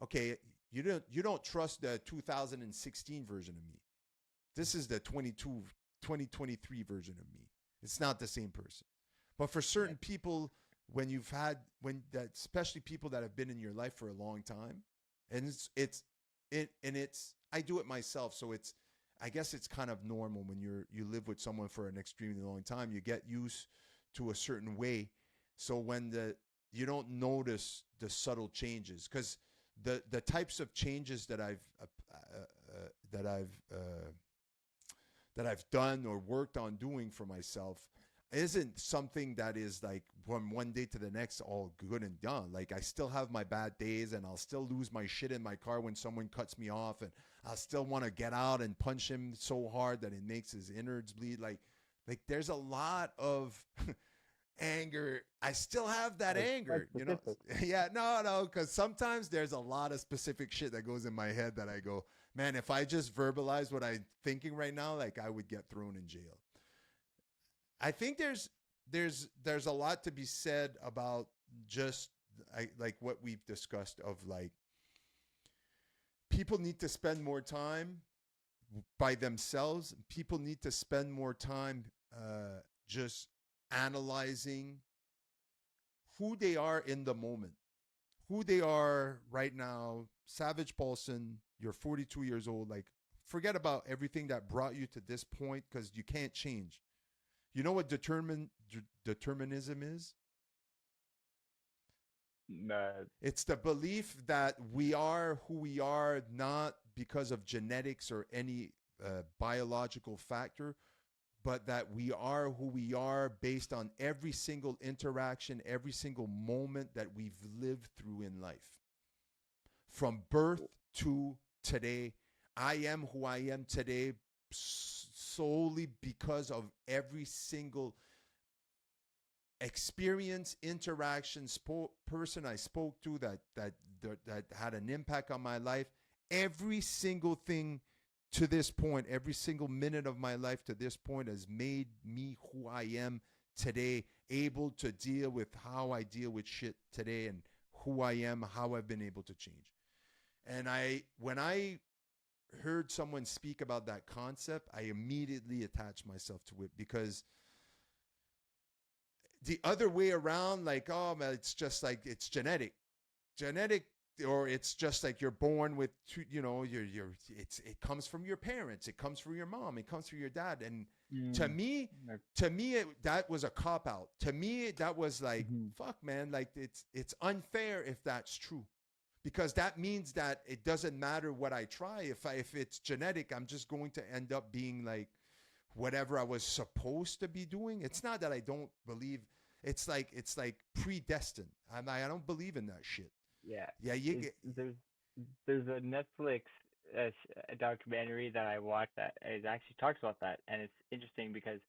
Okay, you don't trust the 2016 version of me. This is the 2023 version of me. It's not the same person. But for certain Yep. people, especially people that have been in your life for a long time, and it's I do it myself, so I guess it's kind of normal when you live with someone for an extremely long time. You get used to a certain way, so when you don't notice the subtle changes, because the types of changes that I've that I've done or worked on doing for myself isn't something that is like from one day to the next all good and done. Like I still have my bad days, and I'll still lose my shit in my car when someone cuts me off, and I'll still want to get out and punch him so hard that it makes his innards bleed. Like there's a lot of anger. I still have that Like quite anger, you know? specific. Yeah, no, because sometimes there's a lot of specific shit that goes in my head that I go, man, if I just verbalize what I'm thinking right now, like I would get thrown in jail. I think there's a lot to be said about just like what we've discussed of like people need to spend more time by themselves. People need to spend more time just analyzing who they are in the moment, who they are right now. Savage Paulson, you're 42 years old. Like, forget about everything that brought you to this point because you can't change. You know what determinism is? Uh, It's the belief that we are who we are not because of genetics or any biological factor, but that we are who we are based on every single interaction, every single moment that we've lived through in life. From birth to today, I am who I am today solely because of every single experience, interaction, person I spoke to that had an impact on my life. Every single thing to this point, every single minute of my life to this point has made me who I am today, able to deal with how I deal with shit today and who I am, how I've been able to change. And when I heard someone speak about that concept, I immediately attached myself to it because the other way around, like, oh man, it's just like it's genetic, or it's just like you're born with, you know, it comes from your parents, it comes from your mom, it comes from your dad, and to mm, me, like, that was a cop out. To me, that was like, mhm. fuck, man, like it's unfair if that's true, because that means that it doesn't matter what I try. If it's genetic, I'm just going to end up being like whatever I was supposed to be doing. It's not that I don't believe. It's like predestined. I don't believe in that shit. Yeah, Yeah, you it's, get. there's a Netflix a documentary that I watched that it actually talks about that, and it's interesting because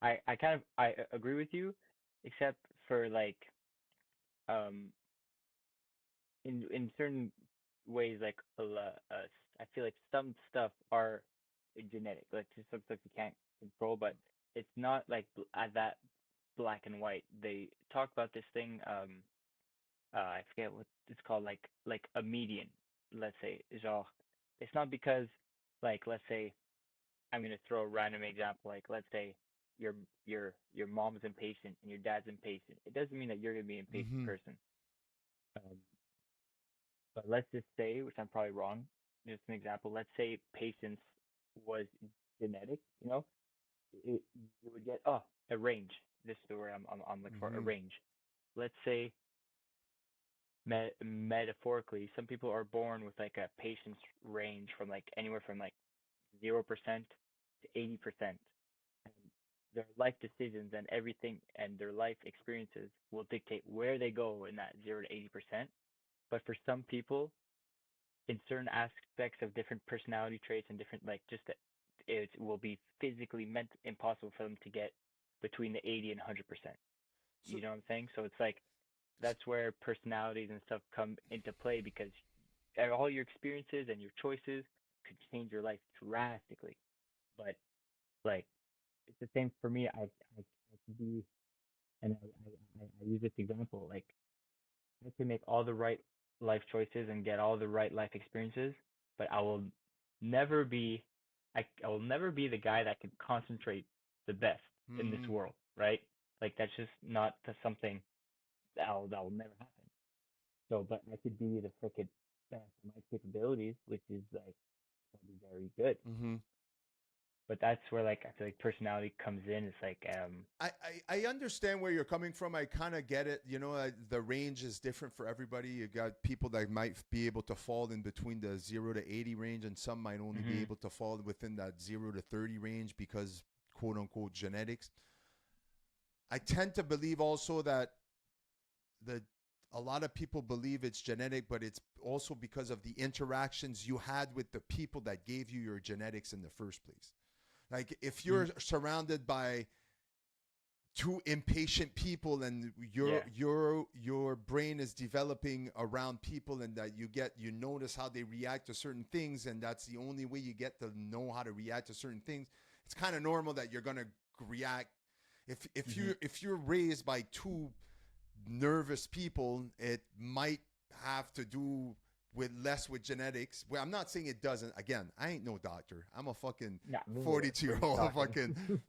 I kind of I agree with you, except for like um in certain ways like I feel like some stuff are genetic, like just some stuff you can't control, but it's not like that black and white. They talk about this thing I forget what it's called, like a median, let's say. Genre, it's not because like let's say I'm gonna throw a random example, like let's say your your mom's impatient and your dad's impatient. It doesn't mean that you're gonna be an impatient Mm-hmm. person. Um, but let's just say, which I'm probably wrong, just an example, let's say patience was genetic, you know, you would get a range. This is the word I'm looking for, a Mm-hmm. range. Let's say metaphorically, some people are born with like a patience range from like anywhere from like 0% to 80%. And their life decisions and everything and their life experiences will dictate where they go in that 0 to 80%. But for some people, in certain aspects of different personality traits and different like just that it will be physically meant impossible for them to get between the 80 and 100%. So, You know what I'm saying? So it's like that's where personalities and stuff come into play because all your experiences and your choices could change your life drastically. But like it's the same for me. I could be, and I use this example. Like I can make all the right life choices and get all the right life experiences, but never be, I will never be the guy that can concentrate the best in this mm-hmm. world, right? Like that's just not something that will never happen. So, but I could be the frickin' best of my capabilities, which is like probably very good. Mm-hmm. but that's where like I feel like personality comes in. It's like I understand where you're coming from. I kind of get it. You know, the range is different for everybody. You got people that might be able to fall in between the 0 to 80 range, and some might only be hmm able to fall within that 0 to 30 range because, quote unquote, genetics. I tend to believe also that the a lot of people believe it's genetic, but it's also because of the interactions you had with the people that gave you your genetics in the first place. Like if you're surrounded by two impatient people and yeah. your brain is developing around people, and that you notice how they react to certain things, and that's the only way you get to know how to react to certain things. It's kind of normal that you're going to react if you're raised by two nervous people. It might have to do with genetics. Well, I'm not saying it doesn't. Again, I ain't no doctor. I'm a fucking Yeah, me neither. 42-year-old fucking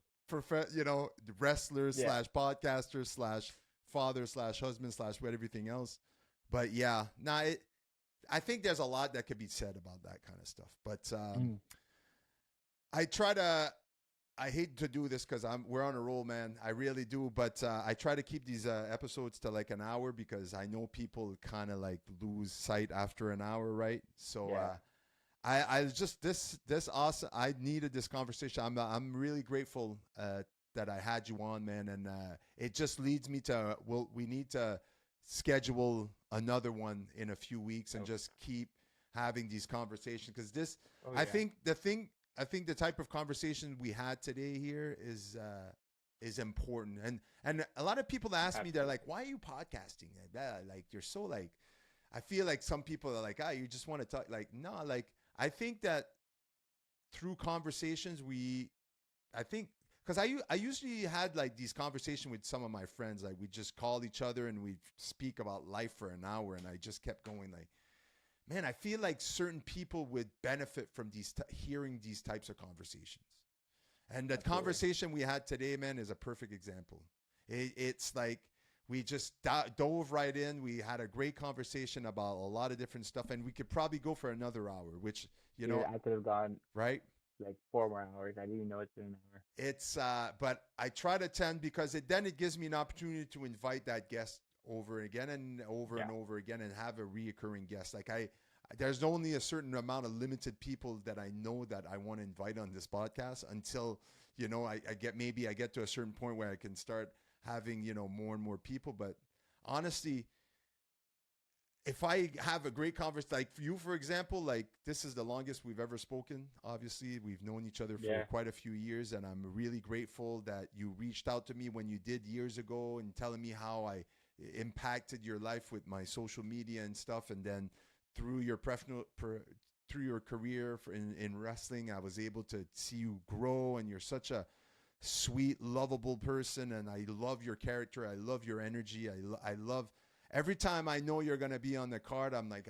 wrestler Yeah. slash podcaster slash father slash husband slash what everything else. But yeah, I think there's a lot that could be said about that kind of stuff. But I try to. I hate to do this because we're on a roll, man. I really do, but I try to keep these episodes to like an hour because I know people kind of like lose sight after an hour, right? So Yeah. I just this awesome. I needed this conversation. I'm really grateful that I had you on, man, and it just leads me to we need to schedule another one in a few weeks and just keep having these conversations because this. Oh I yeah. think the thing. I think the type of conversation we had today here is important, and a lot of people ask me, they're like, "Why are you podcasting?" Like you're so like. I feel like some people are like, you just want to talk." Like, no, like I think that through conversations I think because I usually had like these conversations with some of my friends, like we just call each other and we speak about life for an hour, and I just kept going like, man, I feel like certain people would benefit from hearing these types of conversations. And the Absolutely. conversation we had today, man, is a perfect example. It's like we just dove right in. We had a great conversation about a lot of different stuff, and we could probably go for another hour, which, Dude, I could have gone right? like 4 more hours. I didn't even know it's been an hour. It's, but I try to attend because then it gives me an opportunity to invite that guest over again and over Yeah. and over again and have a reoccurring guest. Like there's only a certain amount of limited people that I know that I want to invite on this podcast until, I get to a certain point where I can start having, more and more people. But honestly, if I have a great conversation, like you, for example, like this is the longest we've ever spoken. Obviously, we've known each other for Yeah. quite a few years, and I'm really grateful that you reached out to me when you did years ago and telling me how I impacted your life with my social media and stuff. And then through your through your career in wrestling, I was able to see you grow, and you're such a sweet, lovable person, and I love your character. I love your energy. I love every time I know you're gonna be on the card. I'm like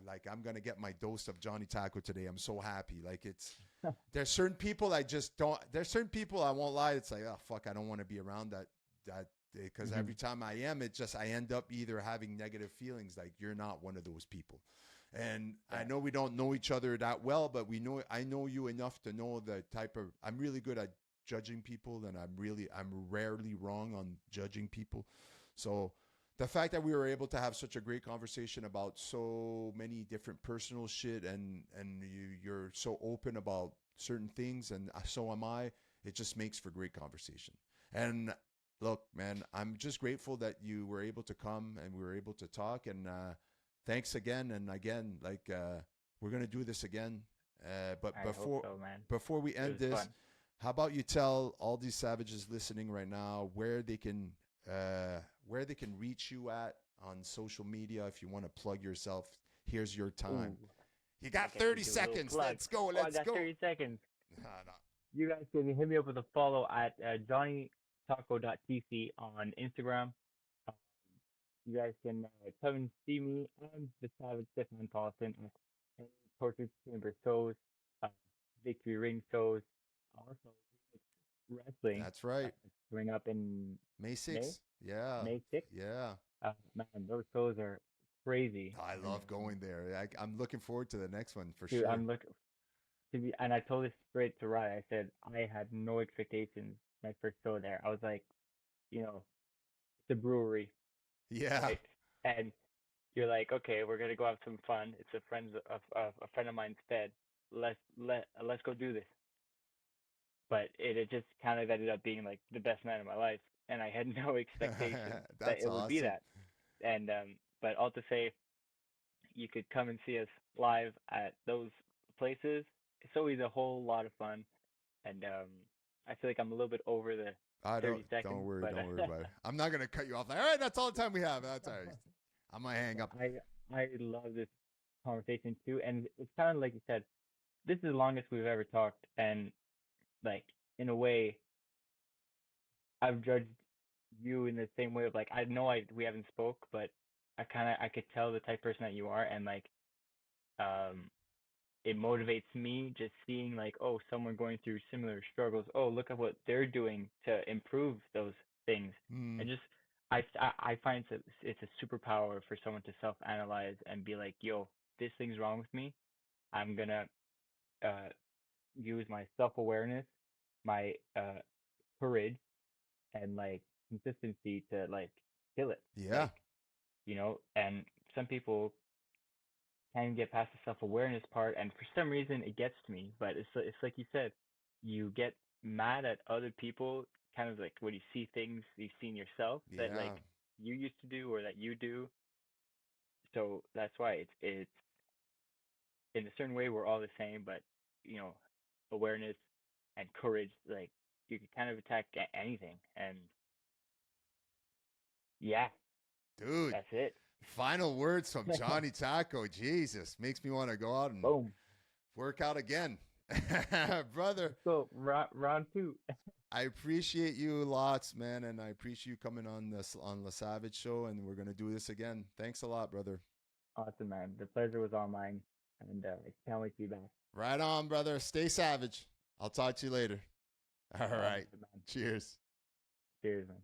like I'm gonna get my dose of Jonny Taco today. I'm so happy. Like there's certain people I just don't. There's certain people I won't lie. It's like, oh fuck, I don't want to be around that because every time I am, I end up either having negative feelings. Like you're not one of those people. And Yeah. I know we don't know each other that well, but I know you enough to know the type of. I'm really good at judging people, and I'm rarely wrong on judging people. So the fact that we were able to have such a great conversation about so many different personal shit, and you're so open about certain things, and so am I. It just makes for great conversation. And look, man, I'm just grateful that you were able to come and we were able to talk. And thanks again and again. Like we're gonna do this again. But I hope so, man. before we It end was this, fun. how about you tell all these savages listening right now where they can reach you at on social media if you want to plug yourself. Here's your time. Ooh, You I got guess we 30 do a little seconds. plug. Let's go. Oh, I Let's got go. 30 seconds. No. You guys can hit me up with a follow at JonnyTaco.tc on Instagram. Um, you guys can come and see me and the Savage Stefan Paulson at any Torture Chamber shows, uh, Victory Ring shows, also wrestling. That's right. Coming up in May May, 6th. Yeah. May 6th. Yeah. Man, those shows are crazy. I And love going there. I'm looking forward to the next one for dude, sure. and I told this straight to Rye. I said I had no expectations my first show there. I was like, you know, it's a brewery, Yeah. right? And you're like, okay, we're gonna go have some fun. It's a friend of mine's stead. Let's go do this. But it just kind of ended up being like the best night of my life, and I had no expectation that That's it would be awesome. that. And but all to say, you could come and see us live at those places. It's always a whole lot of fun, and I feel like I'm a little bit over the I 30 don't seconds, worry, but don't worry about it. I'm not gonna cut you off. All right, that's all the time we have. That's all right. I'm gonna hang no, up. I love this conversation too, and it's kind of like you said, this is the longest we've ever talked, and like in a way, I've judged you in the same way of like I know we haven't spoke, but I could tell the type of person that you are, and like um it motivates me just seeing like, oh, someone going through similar struggles, oh, look at what they're doing to improve those things. Mm, And just I find it's a superpower for someone to self analyze and be like, yo, this thing's wrong with me. I'm gonna uh use my self awareness, my courage, and like consistency to like kill it. yeah, Like, and some people can get past the self awareness part, and for some reason it gets to me. But it's like you said, you get mad at other people, kind of like when you see things you've seen yourself that yeah, like you used to do or that you do. So that's why it's in a certain way we're all the same, but you know, awareness and courage, like you can kind of attack anything, and yeah, dude. that's it. Final words from Jonny Taco. Jesus, makes me want to go out and Boom. work out again, brother. Let's go round two. I appreciate you lots, man, and I appreciate you coming on this on La Savage show, and we're gonna do this again. Thanks a lot, brother. Awesome, man. The pleasure was all mine, and I can't wait to be back. Right on, brother. Stay savage. I'll talk to you later. All Sounds right. good, man. Cheers. Cheers, man.